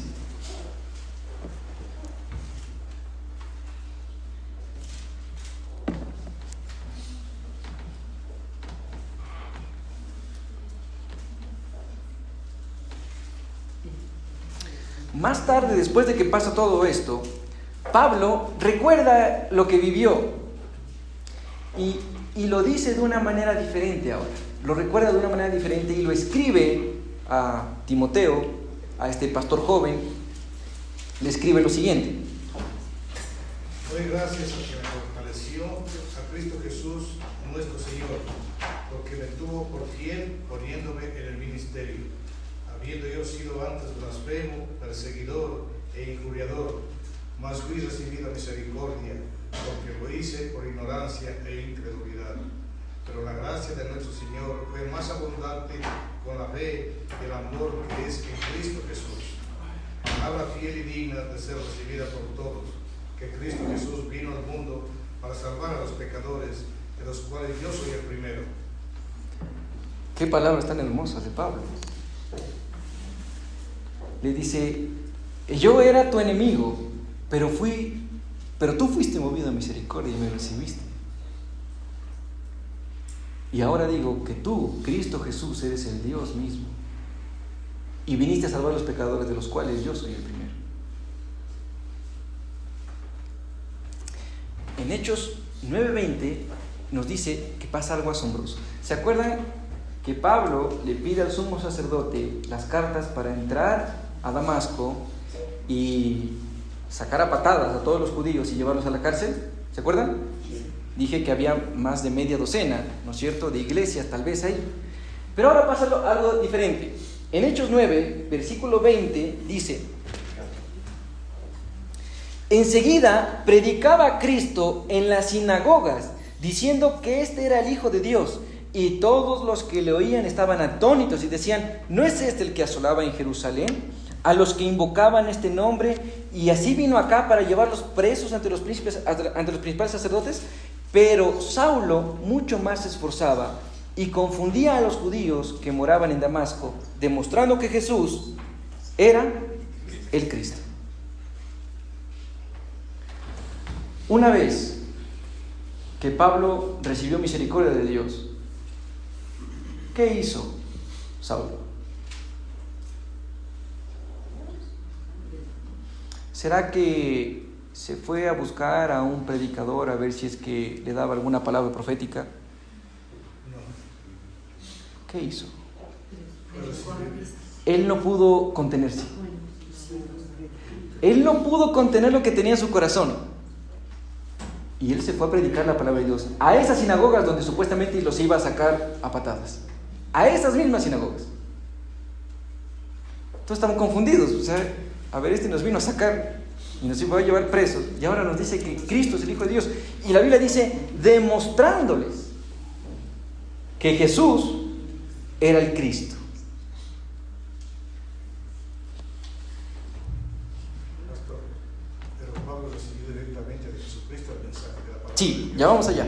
Más tarde, después de que pasa todo esto, Pablo recuerda lo que vivió y lo dice de una manera diferente ahora. Lo recuerda de una manera diferente y lo escribe a Timoteo, a este pastor joven, le escribe lo siguiente. Doy gracias a quien me fortaleció, a Cristo Jesús, nuestro Señor, porque me tuvo por fiel poniéndome en el ministerio, habiendo yo sido antes blasfemo, perseguidor e injuriador, mas fui recibido misericordia, porque lo hice por ignorancia e incredulidad. Pero la gracia de nuestro Señor fue más abundante con la fe y el amor que es en Cristo Jesús. Palabra fiel y digna de ser recibida por todos, que Cristo Jesús vino al mundo para salvar a los pecadores, de los cuales yo soy el primero. Qué palabras tan hermosas de Pablo. Le dice, yo era tu enemigo, pero tú fuiste movido a misericordia y me recibiste. Y ahora digo que tú, Cristo Jesús, eres el Dios mismo. Y viniste a salvar a los pecadores, de los cuales yo soy el primero. En Hechos 9:20 nos dice que pasa algo asombroso. ¿Se acuerdan que Pablo le pide al sumo sacerdote las cartas para entrar a Damasco y sacar a patadas a todos los judíos y llevarlos a la cárcel? ¿Se acuerdan? Dije que había más de media docena, ¿no es cierto?, de iglesias tal vez ahí. Pero ahora pasa algo diferente. En Hechos 9, versículo 20, dice: enseguida predicaba a Cristo en las sinagogas, diciendo que este era el Hijo de Dios. Y todos los que le oían estaban atónitos y decían: ¿no es este el que asolaba en Jerusalén a los que invocaban este nombre? Y así vino acá para llevarlos presos ante los principales sacerdotes. Pero Saulo mucho más se esforzaba y confundía a los judíos que moraban en Damasco, demostrando que Jesús era el Cristo. Una vez que Pablo recibió misericordia de Dios, ¿qué hizo Saulo? ¿Será que se fue a buscar a un predicador a ver si es que le daba alguna palabra profética? ¿Qué hizo? Él no pudo contenerse. Él no pudo contener lo que tenía en su corazón. Y él se fue a predicar la palabra de Dios a esas sinagogas donde supuestamente los iba a sacar a patadas. A esas mismas sinagogas. Todos estaban confundidos. O sea, a ver, este nos vino a sacar y nos iba a llevar presos, y ahora nos dice que Cristo es el Hijo de Dios. Y la Biblia dice, demostrándoles que Jesús era el Cristo. Pastor, pero Pablo recibió directamente de Jesucristo el mensaje de la palabra. Sí, ya vamos allá.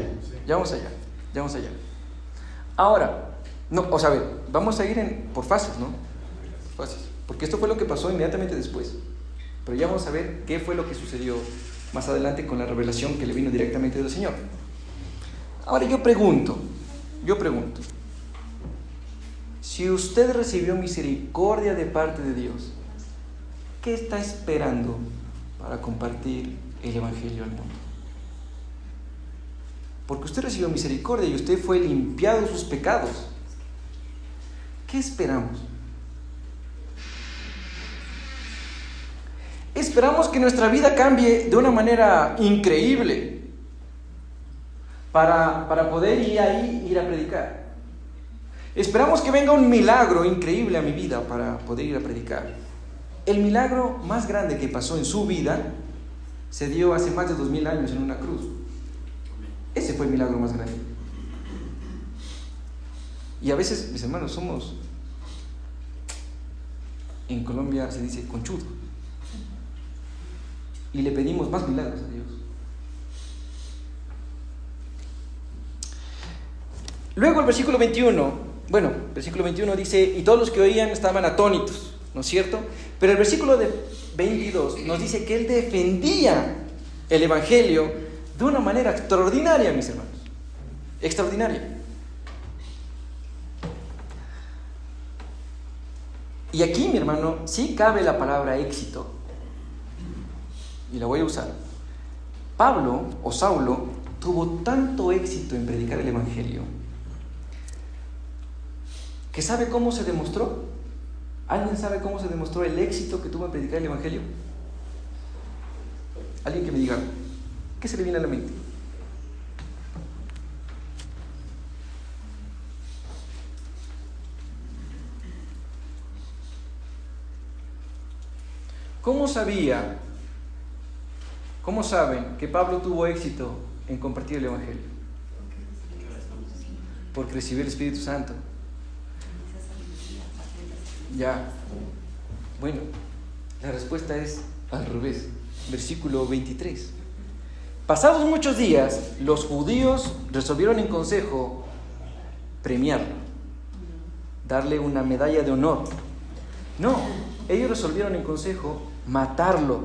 Ahora, vamos a ir por fases, ¿no? Fases, porque esto fue lo que pasó inmediatamente después. Pero ya vamos a ver qué fue lo que sucedió más adelante con la revelación que le vino directamente del Señor. Ahora yo pregunto, si usted recibió misericordia de parte de Dios, ¿qué está esperando para compartir el Evangelio al mundo? Porque usted recibió misericordia y usted fue limpiado de sus pecados. ¿Qué esperamos? Esperamos que nuestra vida cambie de una manera increíble para poder ir a predicar. Esperamos que venga un milagro increíble a mi vida para poder ir a predicar. El milagro más grande que pasó en su vida se dio hace más de 2000 años en una cruz. Ese fue el milagro más grande. Y a veces, mis hermanos, en Colombia se dice conchudo. Y le pedimos más milagros a Dios. Luego el versículo 21, versículo 21 dice, y todos los que oían estaban atónitos, ¿no es cierto? Pero el versículo 22 nos dice que él defendía el evangelio de una manera extraordinaria, mis hermanos. Extraordinaria. Y aquí, mi hermano, sí cabe la palabra éxito. Y la voy a usar. Pablo o Saulo tuvo tanto éxito en predicar el evangelio que ¿sabe cómo se demostró? ¿Alguien sabe cómo se demostró el éxito que tuvo en predicar el evangelio? Alguien que me diga, ¿qué se le viene a la mente? ¿Cómo saben que Pablo tuvo éxito en compartir el evangelio? Porque recibió el Espíritu Santo. Ya. Bueno, la respuesta es al revés. Versículo 23. Pasados muchos días, los judíos resolvieron en consejo premiarlo, darle una medalla de honor. No, ellos resolvieron en consejo matarlo.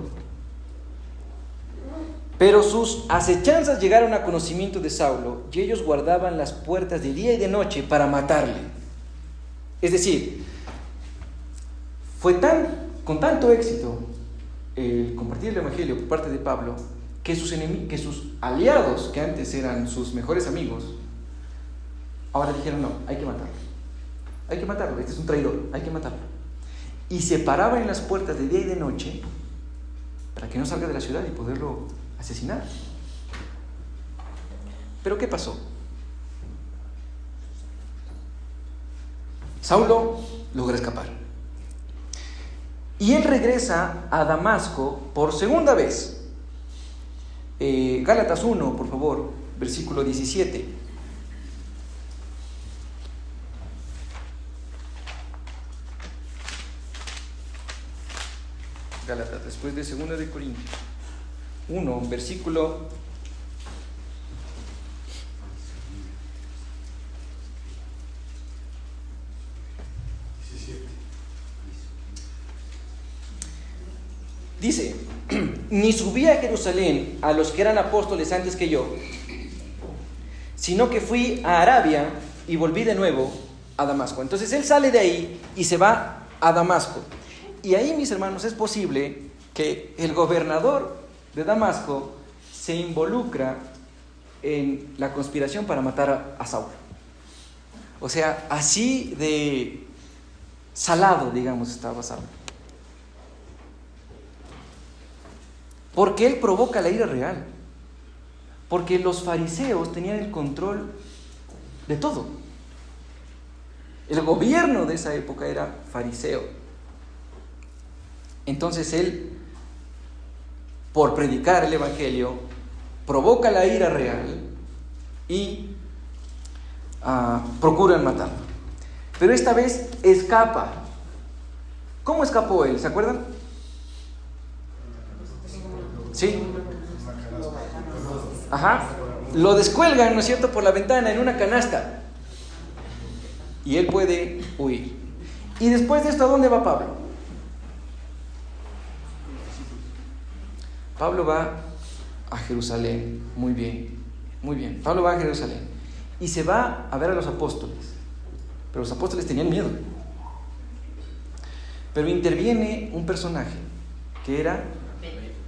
Pero sus acechanzas llegaron a conocimiento de Saulo y ellos guardaban las puertas de día y de noche para matarle. Es decir, fue con tanto éxito el compartir el evangelio por parte de Pablo que sus aliados, que antes eran sus mejores amigos, ahora dijeron: no, hay que matarlo, este es un traidor, hay que matarlo. Y se paraba en las puertas de día y de noche para que no salga de la ciudad y poderlo asesinar. Pero ¿qué pasó? Saulo logra escapar y él regresa a Damasco por segunda vez. Gálatas 1, por favor, versículo 17. Gálatas, después de 2 de Corintios 1, versículo 17. Dice: ni subí a Jerusalén a los que eran apóstoles antes que yo, sino que fui a Arabia y volví de nuevo a Damasco. Entonces él sale de ahí y se va a Damasco. Y ahí, mis hermanos, es posible que el gobernador de Damasco se involucra en la conspiración para matar a Saulo. O sea, así de salado, digamos, estaba Saulo. Porque él provoca la ira real. Porque los fariseos tenían el control de todo. El gobierno de esa época era fariseo. Entonces él, por predicar el evangelio, provoca la ira real y procuran matarlo. Pero esta vez escapa. ¿Cómo escapó él? ¿Se acuerdan? Sí. Ajá. Lo descuelgan, ¿no es cierto?, por la ventana en una canasta. Y él puede huir. Y después de esto, ¿a dónde va Pablo? Pablo va a Jerusalén. Muy bien, muy bien. Pablo va a Jerusalén y se va a ver a los apóstoles. Pero los apóstoles tenían miedo. Pero interviene un personaje que era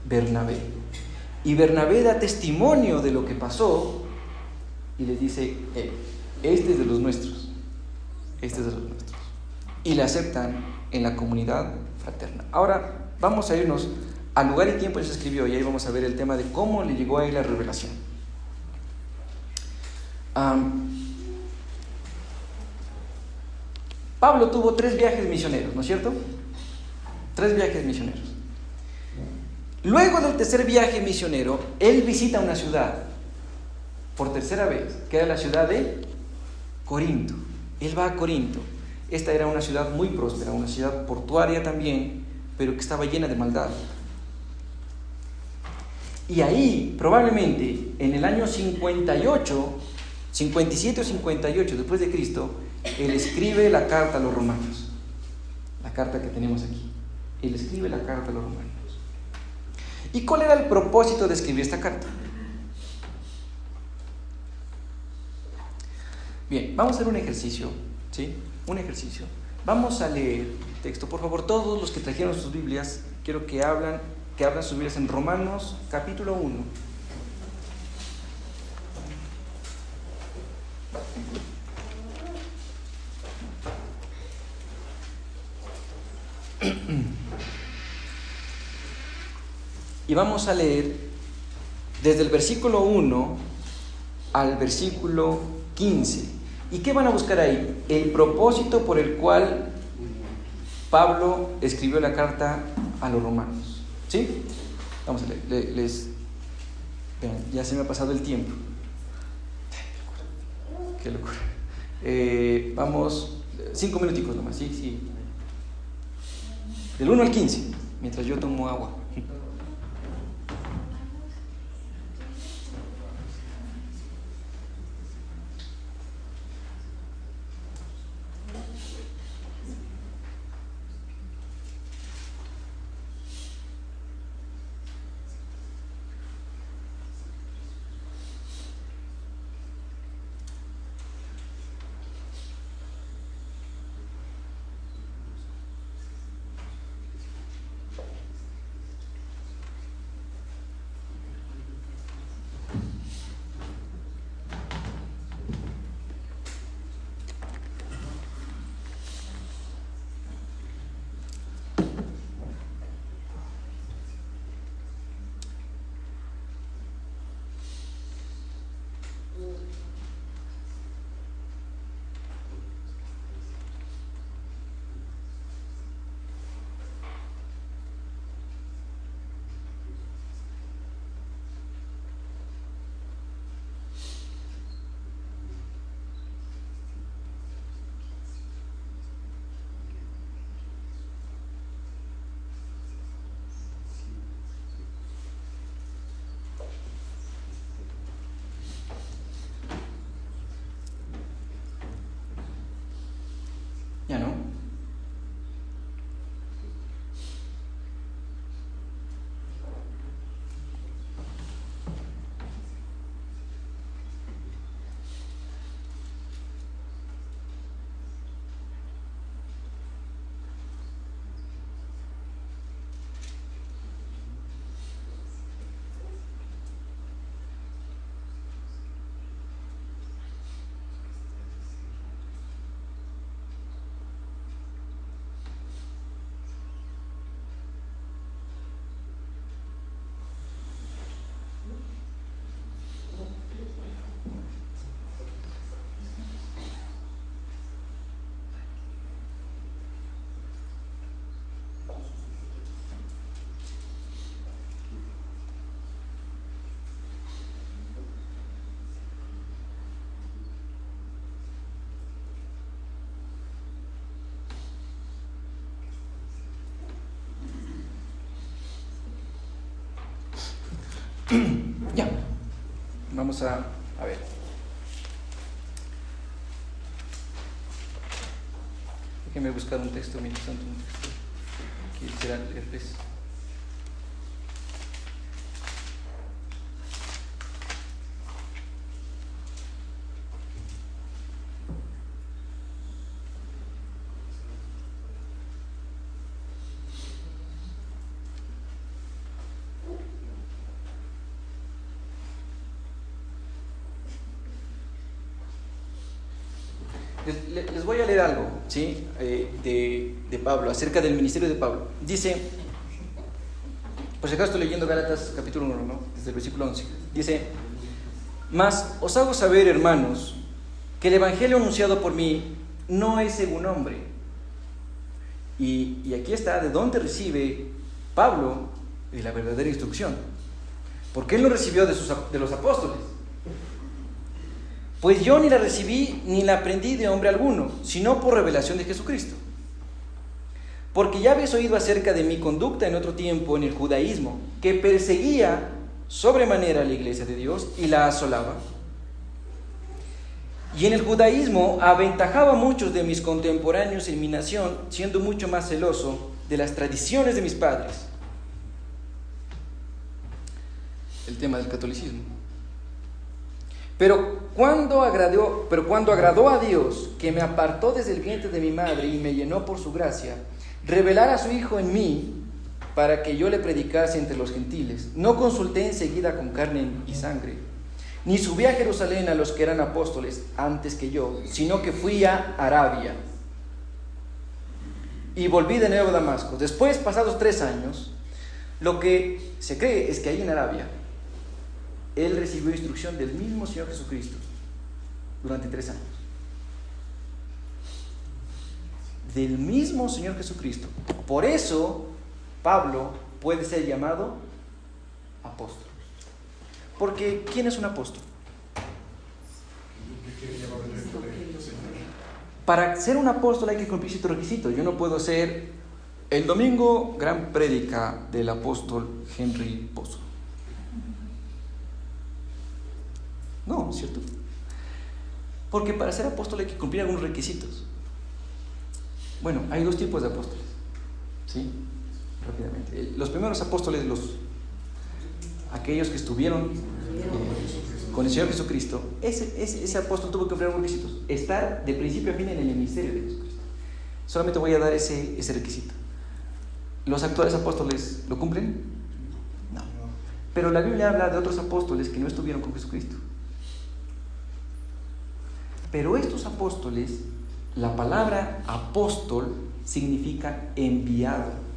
Bernabé. Y Bernabé da testimonio de lo que pasó y les dice: este es de los nuestros. Este es de los nuestros. Y le aceptan en la comunidad fraterna. Ahora vamos a irnos al lugar y tiempo que se escribió, y ahí vamos a ver el tema de cómo le llegó a él la revelación. Pablo tuvo 3 viajes misioneros, ¿no es cierto? 3 viajes misioneros. Luego del tercer viaje misionero, él visita una ciudad por tercera vez, que era la ciudad de Corinto. Él va a Corinto. Esta era una ciudad muy próspera, una ciudad portuaria también, pero que estaba llena de maldad. Y ahí, probablemente, en el año 58, 57 o 58 después de Cristo, él escribe la carta a los romanos. La carta que tenemos aquí. Él escribe la carta a los romanos. ¿Y cuál era el propósito de escribir esta carta? Bien, vamos a hacer un ejercicio, ¿sí? Un ejercicio. Vamos a leer el texto. Por favor, todos los que trajeron sus Biblias, quiero que abran sus Biblias en Romanos, capítulo 1. Y vamos a leer desde el versículo 1 al versículo 15. ¿Y qué van a buscar ahí? El propósito por el cual Pablo escribió la carta a los romanos. ¿Sí? Vamos a leer. Vean, ya se me ha pasado el tiempo. Qué locura. Vamos, 5 minuticos nomás. Sí. Del 1 al 15, mientras yo tomo agua. ¿Ya no? Ya, vamos a ver. Déjenme buscar un texto mientras tanto, un texto que quisiera leerles. Les voy a leer algo, ¿sí? de Pablo, acerca del ministerio de Pablo. Dice, por si acaso estoy leyendo Gálatas capítulo 1, ¿no? Desde el versículo 11. Dice, mas os hago saber, hermanos, que el evangelio anunciado por mí no es según hombre. Y aquí está de dónde recibe Pablo la verdadera instrucción. Porque él lo recibió de los apóstoles. Pues yo ni la recibí ni la aprendí de hombre alguno, sino por revelación de Jesucristo. Porque ya habéis oído acerca de mi conducta en otro tiempo en el judaísmo, que perseguía sobremanera a la iglesia de Dios y la asolaba. Y en el judaísmo aventajaba a muchos de mis contemporáneos en mi nación, siendo mucho más celoso de las tradiciones de mis padres. El tema del catolicismo. Pero cuando agradó a Dios, que me apartó desde el vientre de mi madre y me llenó por su gracia, revelar a su Hijo en mí, para que yo le predicase entre los gentiles, no consulté enseguida con carne y sangre, ni subí a Jerusalén a los que eran apóstoles antes que yo, sino que fui a Arabia y volví de nuevo a Damasco. Después, pasados 3 años, lo que se cree es que ahí en Arabia él recibió instrucción del mismo Señor Jesucristo durante 3 años. Del mismo Señor Jesucristo. Por eso Pablo puede ser llamado apóstol. Porque ¿quién es un apóstol? Para ser un apóstol hay que cumplir ciertos requisitos. Yo no puedo ser el domingo gran prédica del apóstol Henry Pozo. No, ¿cierto? Porque para ser apóstol hay que cumplir algunos requisitos. Bueno, hay 2 tipos de apóstoles. ¿Sí? Rápidamente. Los primeros apóstoles, aquellos que estuvieron con el Señor Jesucristo, ese apóstol tuvo que cumplir algunos requisitos. Estar de principio a fin en el ministerio de Jesucristo. Solamente voy a dar ese requisito. ¿Los actuales apóstoles lo cumplen? No. Pero la Biblia habla de otros apóstoles que no estuvieron con Jesucristo. Pero estos apóstoles, la palabra apóstol significa enviado.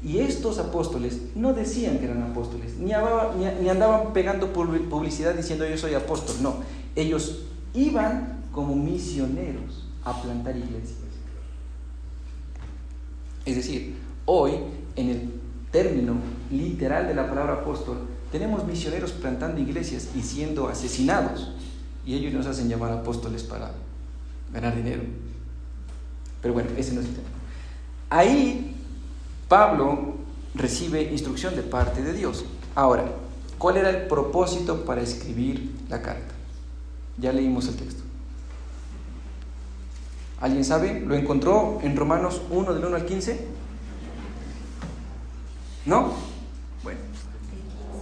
Y estos apóstoles no decían que eran apóstoles, ni andaban pegando publicidad diciendo yo soy apóstol. No, ellos iban como misioneros a plantar iglesias. Es decir, hoy en el término literal de la palabra apóstol tenemos misioneros plantando iglesias y siendo asesinados, y ellos nos hacen llamar apóstoles para ganar dinero. Pero bueno, ese no es el tema. Ahí Pablo recibe instrucción de parte de Dios. Ahora, ¿cuál era el propósito para escribir la carta? Ya leímos el texto. ¿Alguien sabe? ¿Lo encontró en Romanos 1 del 1 al 15? ¿No? Bueno.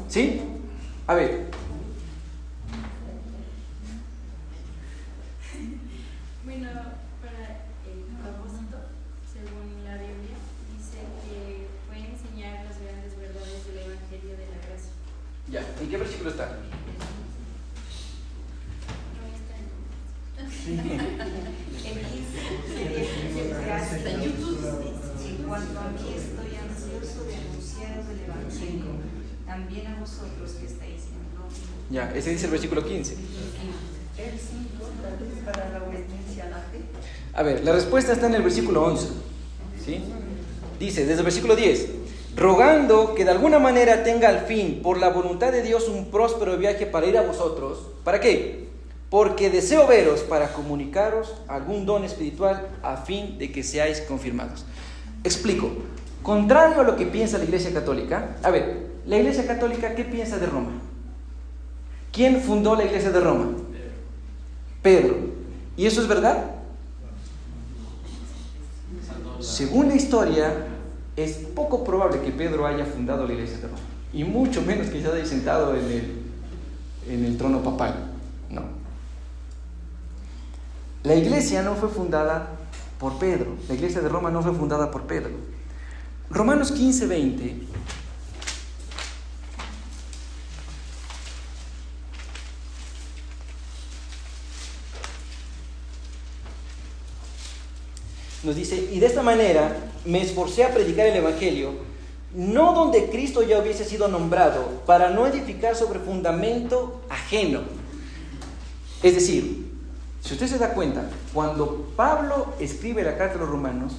¿Sí? A ver. Bueno, para el propósito, según la Biblia, dice que fue enseñar las grandes verdades del Evangelio de la Gracia. Ya, ¿en qué versículo está? No está en El 15 sería en cuanto a mí estoy ansioso de anunciaros el Evangelio, también a vosotros que estáis en Roma. Ya, ese dice el versículo 15. El 5, tal vez para la obediencia a la fe. A ver, la respuesta está en el versículo 11. ¿Sí? Dice, desde el versículo 10, rogando que de alguna manera tenga al fin, por la voluntad de Dios, un próspero viaje para ir a vosotros. ¿Para qué? Porque deseo veros para comunicaros algún don espiritual a fin de que seáis confirmados. Explico. Contrario a lo que piensa la Iglesia Católica, a ver, la Iglesia Católica, ¿qué piensa de Roma? ¿Quién fundó la Iglesia de Roma? Pedro. ¿Y eso es verdad? Según la historia, es poco probable que Pedro haya fundado la Iglesia de Roma, y mucho menos que se haya sentado en el trono papal. No. La Iglesia no fue fundada por Pedro. La Iglesia de Roma no fue fundada por Pedro. Romanos 15:20 nos dice, y de esta manera me esforcé a predicar el Evangelio, no donde Cristo ya hubiese sido nombrado, para no edificar sobre fundamento ajeno. Es decir, si usted se da cuenta, cuando Pablo escribe la carta a los romanos,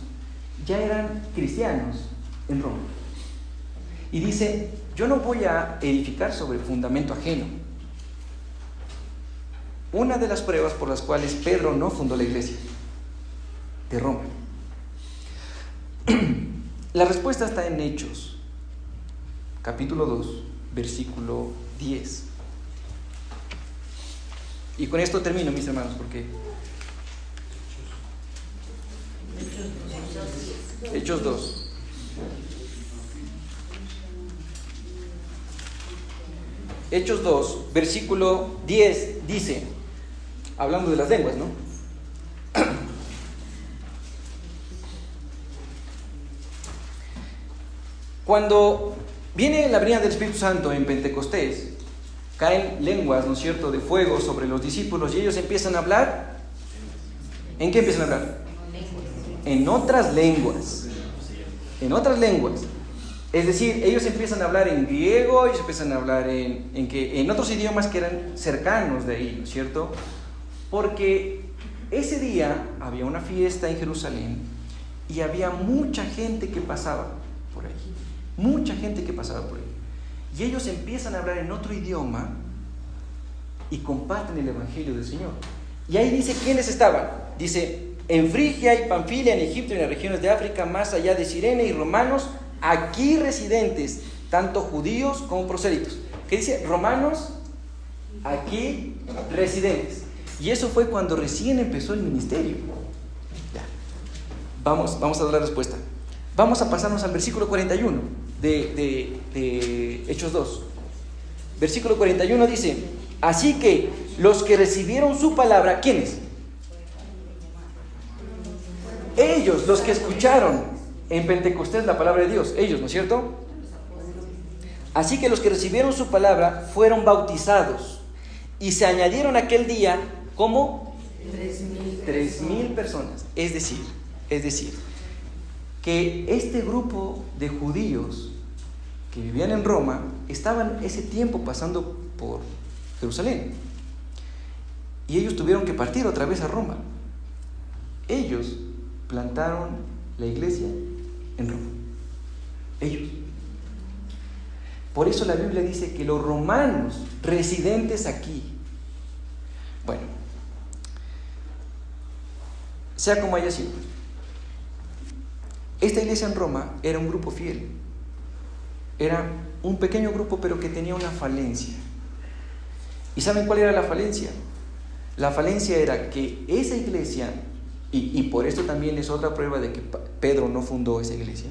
ya eran cristianos en Roma. Y dice, yo no voy a edificar sobre fundamento ajeno. Una de las pruebas por las cuales Pedro no fundó la iglesia de Roma. La respuesta está en Hechos, capítulo 2, versículo 10. Y con esto termino, mis hermanos, porque Hechos 2. Hechos 2, versículo 10 dice, hablando de las lenguas, ¿no? Cuando viene la venida del Espíritu Santo en Pentecostés, caen lenguas, ¿no es cierto?, de fuego sobre los discípulos y ellos empiezan a hablar. ¿En qué empiezan a hablar? En otras lenguas. En otras lenguas. Es decir, ellos empiezan a hablar en griego, ellos empiezan a hablar en otros idiomas que eran cercanos de ahí, ¿no es cierto? Porque ese día había una fiesta en Jerusalén y había mucha gente que pasaba por ahí. Mucha gente que pasaba por ahí. Y ellos empiezan a hablar en otro idioma y comparten el Evangelio del Señor. Y ahí dice quiénes estaban. Dice, en Frigia y Panfilia, en Egipto y en las regiones de África, más allá de Cirene y romanos, aquí residentes, tanto judíos como prosélitos. ¿Qué dice? Romanos, aquí residentes. Y eso fue cuando recién empezó el ministerio. Ya. Vamos a dar la respuesta. Vamos a pasarnos al versículo 41 de Hechos 2. Versículo 41 dice, así que los que recibieron su palabra, ¿quiénes? Ellos, los que escucharon en Pentecostés la palabra de Dios, ellos, ¿no es cierto? Así que los que recibieron su palabra fueron bautizados y se añadieron aquel día como 3,000 personas. Es decir, que este grupo de judíos que vivían en Roma estaban ese tiempo pasando por Jerusalén y ellos tuvieron que partir otra vez a Roma. Ellos plantaron la iglesia en Roma. Ellos. Por eso la Biblia dice que los romanos residentes aquí. Bueno, sea como haya sido, esta iglesia en Roma era un grupo fiel. Era un pequeño grupo, pero que tenía una falencia. ¿Y saben cuál era la falencia? La falencia era que esa iglesia, y por esto también es otra prueba de que Pedro no fundó esa iglesia,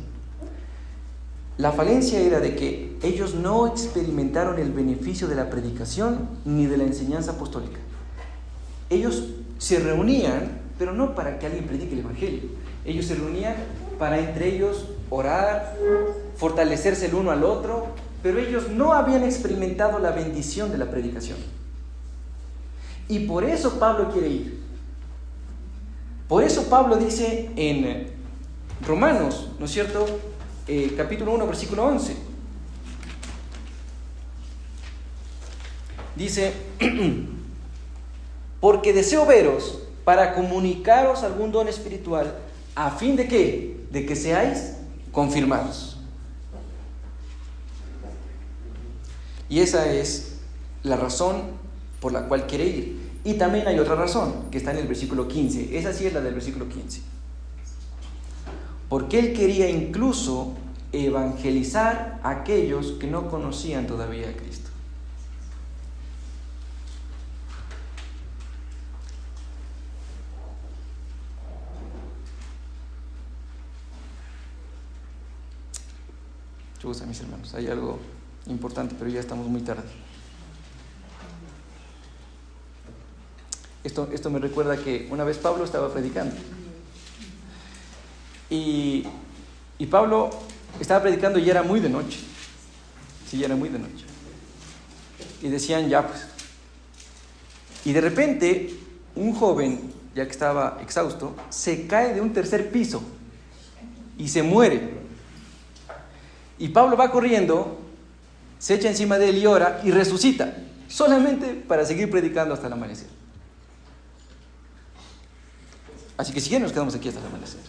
la falencia era de que ellos no experimentaron el beneficio de la predicación ni de la enseñanza apostólica. Ellos se reunían, pero no para que alguien predique el evangelio. Ellos se reunían para entre ellos orar, fortalecerse el uno al otro, pero ellos no habían experimentado la bendición de la predicación. Y por eso Pablo quiere ir. Por eso Pablo dice en Romanos, ¿no es cierto?, capítulo 1, versículo 11. Dice, porque deseo veros para comunicaros algún don espiritual, a fin de ¿qué? De que seáis confirmados. Y esa es la razón por la cual quiere ir. Y también hay otra razón, que está en el versículo 15. Esa sí es la del versículo 15. Porque él quería incluso evangelizar a aquellos que no conocían todavía a Cristo. Chusa, mis hermanos, hay algo importante, pero ya estamos muy tarde. Esto me recuerda que una vez Pablo estaba predicando. Y Pablo estaba predicando y era muy de noche. Sí, ya era muy de noche. Y decían, ya pues. Y de repente, un joven, ya que estaba exhausto, se cae de un tercer piso y se muere. Y Pablo va corriendo, se echa encima de él y ora y resucita, solamente para seguir predicando hasta el amanecer. Así que si quieren nos quedamos aquí hasta el amanecer.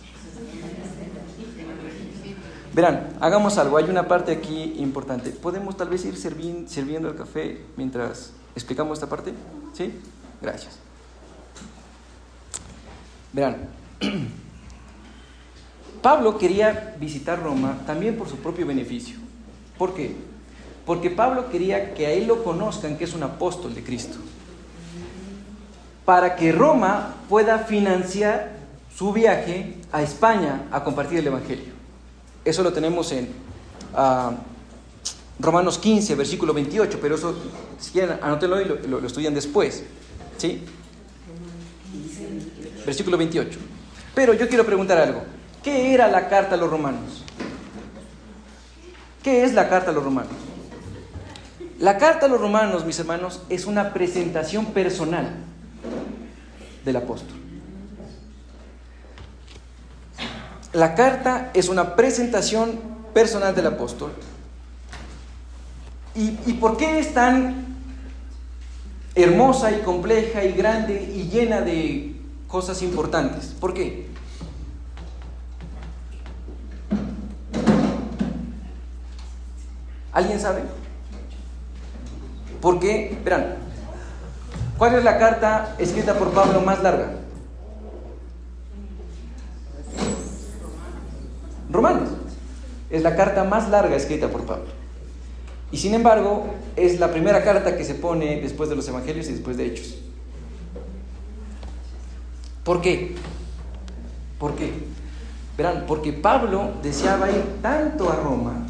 Verán, hagamos algo, hay una parte aquí importante. ¿Podemos tal vez ir sirviendo el café mientras explicamos esta parte? ¿Sí? Gracias. Verán, Pablo quería visitar Roma también por su propio beneficio. ¿Por qué? Porque Pablo quería que a él lo conozcan que es un apóstol de Cristo. para que Roma pueda financiar su viaje a España a compartir el Evangelio. Eso lo tenemos en Romanos 15, versículo 28, pero eso, si quieren, anótenlo y lo estudian después. ¿Sí? Versículo 28. Pero yo quiero preguntar algo. ¿Qué era la carta a los romanos? ¿Qué es la carta a los romanos? La carta a los romanos, mis hermanos, es una presentación personal del apóstol. La carta es una presentación personal del apóstol. ¿Y por qué es tan hermosa y compleja y grande y llena de cosas importantes? ¿Por qué? ¿Alguien sabe? ¿Por qué? Verán, ¿cuál es la carta escrita por Pablo más larga? Romanos. Es la carta más larga escrita por Pablo. Y sin embargo, es la primera carta que se pone después de los Evangelios y después de Hechos. ¿Por qué? ¿Por qué? Verán, porque Pablo deseaba ir tanto a Roma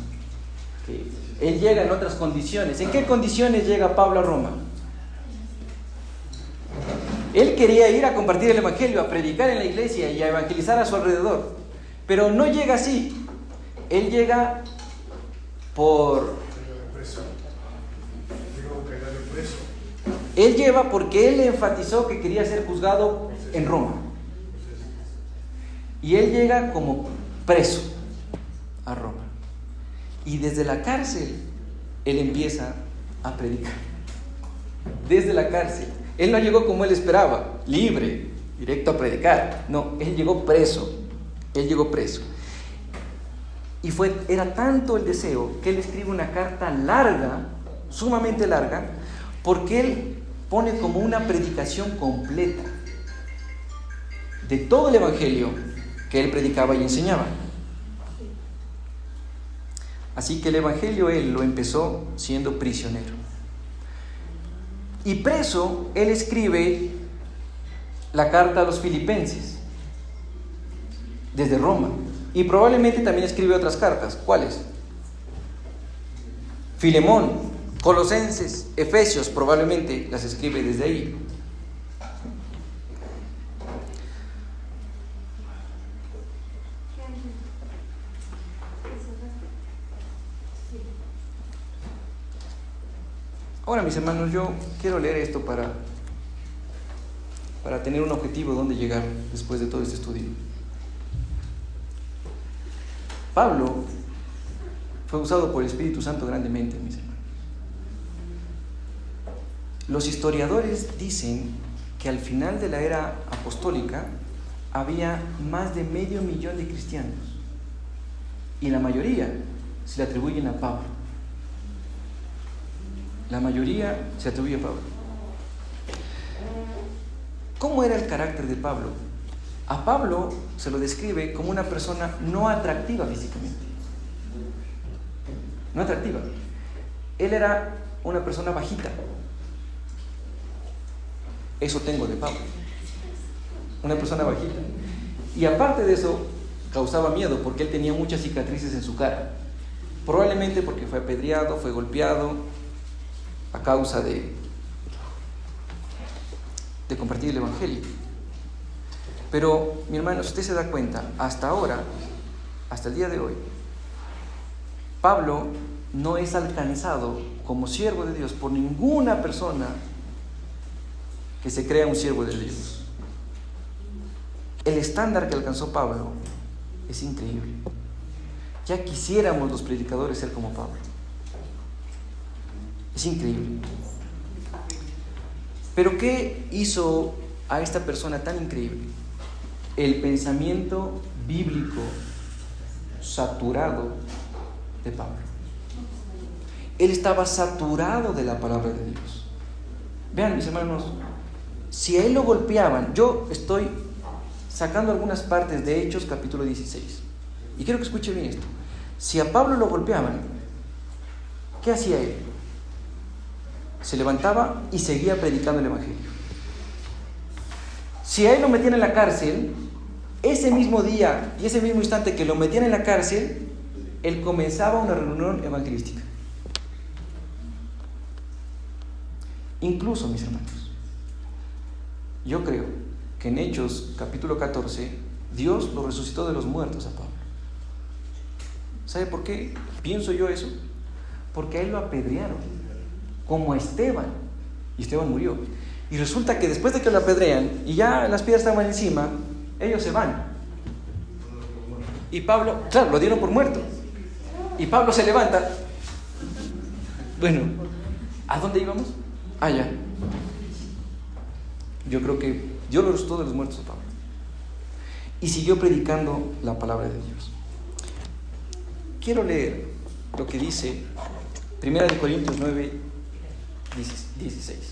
que él llega en otras condiciones. ¿En qué condiciones llega Pablo a Roma? Él quería ir a compartir el Evangelio, a predicar en la iglesia y a evangelizar a su alrededor. Pero no llega así. Él llega Él lleva porque él enfatizó que quería ser juzgado en Roma. Y él llega como preso a Roma. Y desde la cárcel, él empieza a predicar. Desde la cárcel. Él no llegó como él esperaba, libre, directo a predicar. No, él llegó preso. Él llegó preso. Y era tanto el deseo que él escribe una carta larga, sumamente larga, porque él pone como una predicación completa de todo el Evangelio que él predicaba y enseñaba. Así que el Evangelio él lo empezó siendo prisionero. Y preso, él escribe la carta a los Filipenses desde Roma. Y probablemente también escribe otras cartas. ¿Cuáles? Filemón, Colosenses, Efesios, probablemente las escribe desde ahí. Ahora, mis hermanos, yo quiero leer esto para tener un objetivo donde llegar después de todo este estudio. Pablo fue usado por el Espíritu Santo grandemente, mis hermanos. Los historiadores dicen que al final de la era apostólica había más de 500,000 de cristianos y la mayoría se le atribuyen a Pablo. La mayoría se atribuye a Pablo. ¿Cómo era el carácter de Pablo? A Pablo se lo describe como una persona no atractiva físicamente. No atractiva. Él era una persona bajita. Eso tengo de Pablo. Una persona bajita. Y aparte de eso, causaba miedo porque él tenía muchas cicatrices en su cara. Probablemente porque fue apedreado, fue golpeado a causa de compartir el Evangelio. Pero, mi hermano, si usted se da cuenta, hasta ahora, hasta el día de hoy, Pablo no es alcanzado como siervo de Dios por ninguna persona que se crea un siervo de Dios. El estándar que alcanzó Pablo es increíble. Ya quisiéramos los predicadores ser como Pablo. Es increíble. Pero ¿qué hizo a esta persona tan increíble? El pensamiento bíblico saturado de Pablo. Él estaba saturado de la palabra de Dios. Vean, mis hermanos, si a él lo golpeaban, yo estoy sacando algunas partes de Hechos capítulo 16 y quiero que escuche bien esto. Si a Pablo lo golpeaban, ¿qué hacía él? Se levantaba y seguía predicando el Evangelio. Si a él lo metían en la cárcel, ese mismo día y ese mismo instante que lo metían en la cárcel, él comenzaba una reunión evangelística. Incluso, mis hermanos, yo creo que en Hechos capítulo 14, Dios lo resucitó de los muertos a Pablo. ¿Sabe por qué pienso yo eso? Porque a él lo apedrearon, como a Esteban, y Esteban murió. Y resulta que después de que lo apedrean y ya las piedras estaban encima, ellos se van. Y Pablo, claro, lo dieron por muerto. Y Pablo se levanta. Bueno, ¿a dónde íbamos? Allá. Yo creo que Dios lo resucitó de los muertos a Pablo. Y siguió predicando la palabra de Dios. Quiero leer lo que dice 1 Corintios 9, 16.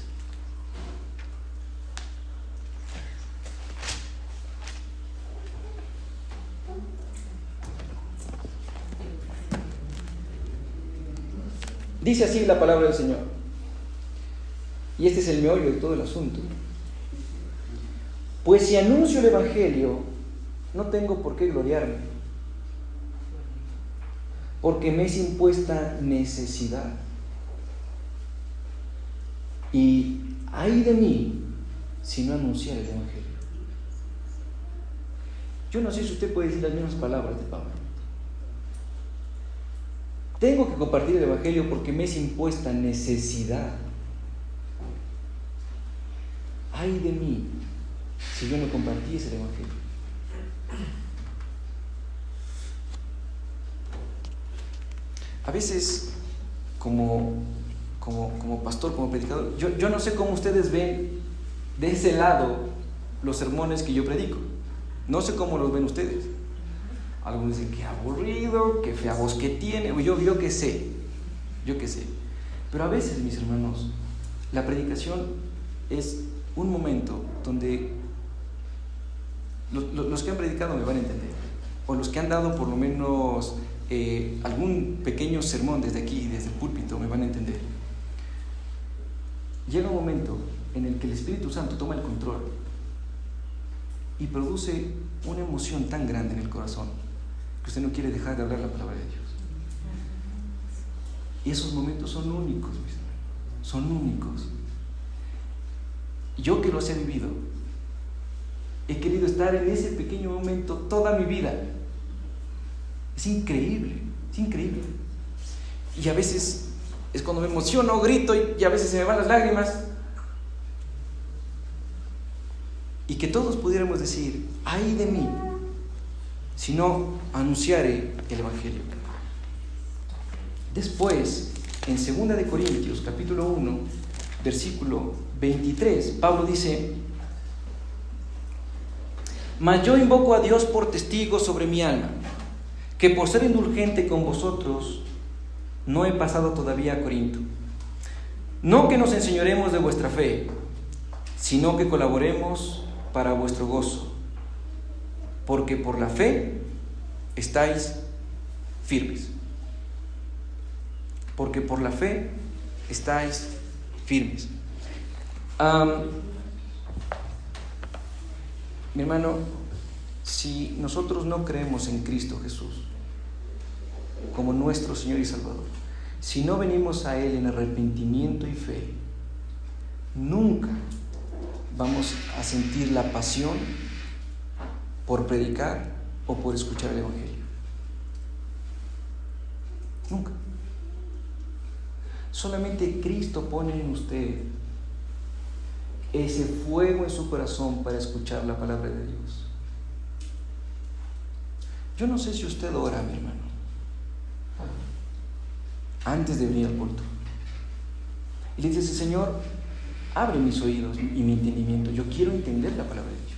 Dice así la palabra del Señor. Y este es el meollo de todo el asunto. Pues si anuncio el Evangelio, no tengo por qué gloriarme, porque me es impuesta necesidad. Y ay de mí si no anunciar el Evangelio. Yo no sé si usted puede decir las mismas palabras de Pablo. Tengo que compartir el Evangelio porque me es impuesta necesidad. Ay de mí si yo no compartiese el Evangelio. A veces, como pastor, como predicador, yo no sé cómo ustedes ven de ese lado los sermones que yo predico. No sé cómo los ven ustedes. Algunos dicen, qué aburrido, qué fea voz que tiene. Yo qué sé. Pero a veces, mis hermanos, la predicación es un momento donde los que han predicado me van a entender, o los que han dado por lo menos algún pequeño sermón desde aquí, desde el púlpito, me van a entender. Llega un momento en el que el Espíritu Santo toma el control y produce una emoción tan grande en el corazón que usted no quiere dejar de hablar la palabra de Dios. Y esos momentos son únicos, mis hermanos, son únicos. Yo que los he vivido, he querido estar en ese pequeño momento toda mi vida. Es increíble. Y a veces es cuando me emociono, grito y a veces se me van las lágrimas. Y que todos pudiéramos decir, ay de mí si no anunciare el Evangelio. Después, en 2 de Corintios, capítulo 1, versículo 23, Pablo dice: mas yo invoco a Dios por testigo sobre mi alma, que por ser indulgente con vosotros no he pasado todavía a Corinto. No que nos enseñoremos de vuestra fe, sino que colaboremos para vuestro gozo, porque por la fe estáis firmes. Porque por la fe estáis firmes. Mi hermano, si nosotros no creemos en Cristo Jesús como nuestro Señor y Salvador, si no venimos a Él en arrepentimiento y fe, nunca vamos a sentir la pasión por predicar o por escuchar el Evangelio. Nunca. Solamente Cristo pone en usted ese fuego en su corazón para escuchar la palabra de Dios. Yo no sé si usted ora, mi hermano, antes de venir al culto, y le dice: Señor, abre mis oídos y mi entendimiento, yo quiero entender la palabra de Dios.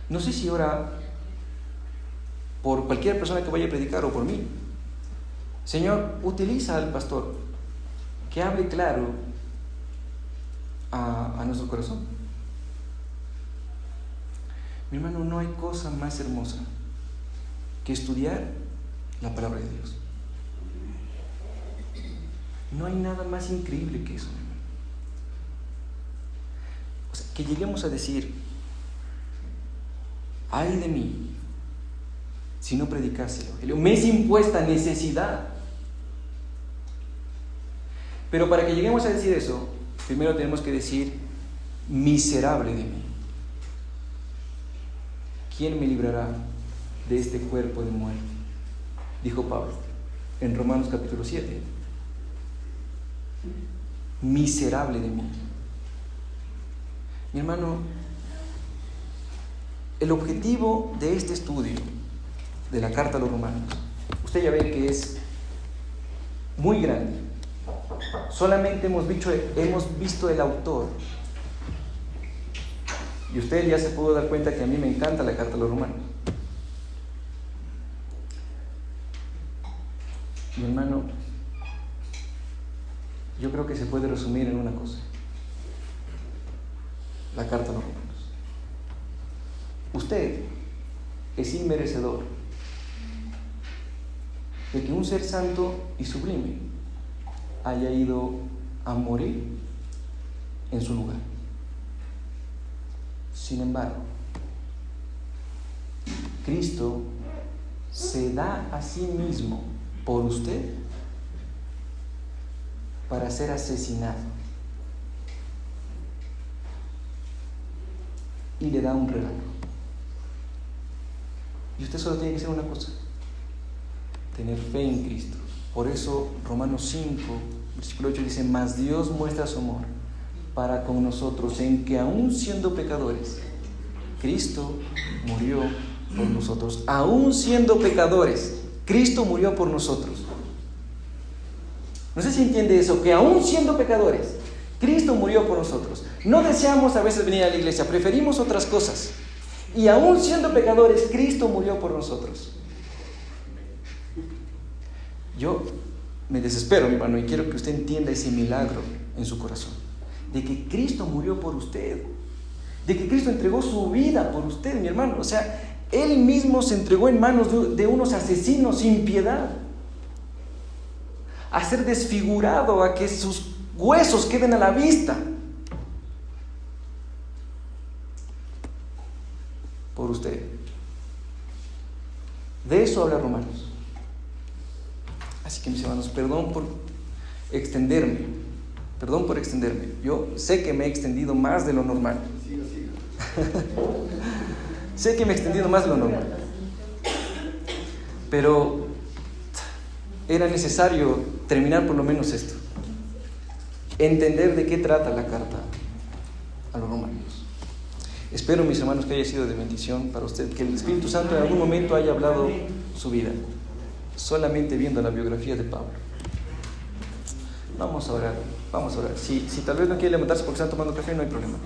No sé si ora por cualquier persona que vaya a predicar o por mí. Señor, utiliza al pastor que hable claro a nuestro corazón. Mi hermano, no hay cosa más hermosa que estudiar la palabra de Dios. No hay nada más increíble que eso, mi hermano. que lleguemos a decir: ay de mí si no predicase el Evangelio, me es impuesta necesidad. Pero para que lleguemos a decir eso, primero tenemos que decir: miserable de mí, ¿quién me librará de este cuerpo de muerte? Dijo Pablo en Romanos capítulo 7. Miserable de mí. Mi hermano, el objetivo de este estudio de la carta a los romanos, usted ya ve que es muy grande. Solamente hemos visto el autor, y usted ya se pudo dar cuenta que a mí me encanta la carta a los romanos. Mi hermano, yo creo que se puede resumir en una cosa: la carta a los romanos. Usted es inmerecedor de que un ser santo y sublime haya ido a morir en su lugar. Sin embargo, Cristo se da a sí mismo por usted para ser asesinado, y le da un regalo. Y usted solo tiene que hacer una cosa: tener fe en Cristo. Por eso Romanos 5, versículo 8 dice: mas Dios muestra su amor para con nosotros en que aún siendo pecadores, Cristo murió por nosotros. Aún siendo pecadores, Cristo murió por nosotros. No sé si entiende eso, que aún siendo pecadores, Cristo murió por nosotros. No deseamos a veces venir a la iglesia, preferimos otras cosas. Y aún siendo pecadores, Cristo murió por nosotros. Yo me desespero, mi hermano, y quiero que usted entienda ese milagro en su corazón, de que Cristo murió por usted, de que Cristo entregó su vida por usted, mi hermano. O sea, Él mismo se entregó en manos de unos asesinos sin piedad, a ser desfigurado, a que sus huesos queden a la vista, por usted. De eso habla Romanos. Así que, mis hermanos, perdón por extenderme. Yo sé que me he extendido más de lo normal. Sé que me he extendido más de lo normal. Pero era necesario terminar por lo menos esto. Entender de qué trata la carta a los romanos. Espero, mis hermanos, que haya sido de bendición para usted, que el Espíritu Santo en algún momento haya hablado su vida, solamente viendo la biografía de Pablo. Vamos a orar. Si tal vez no quiere levantarse porque están tomando café, no hay problema.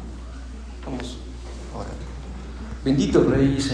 Vamos a orar. Bendito Rey, Señor.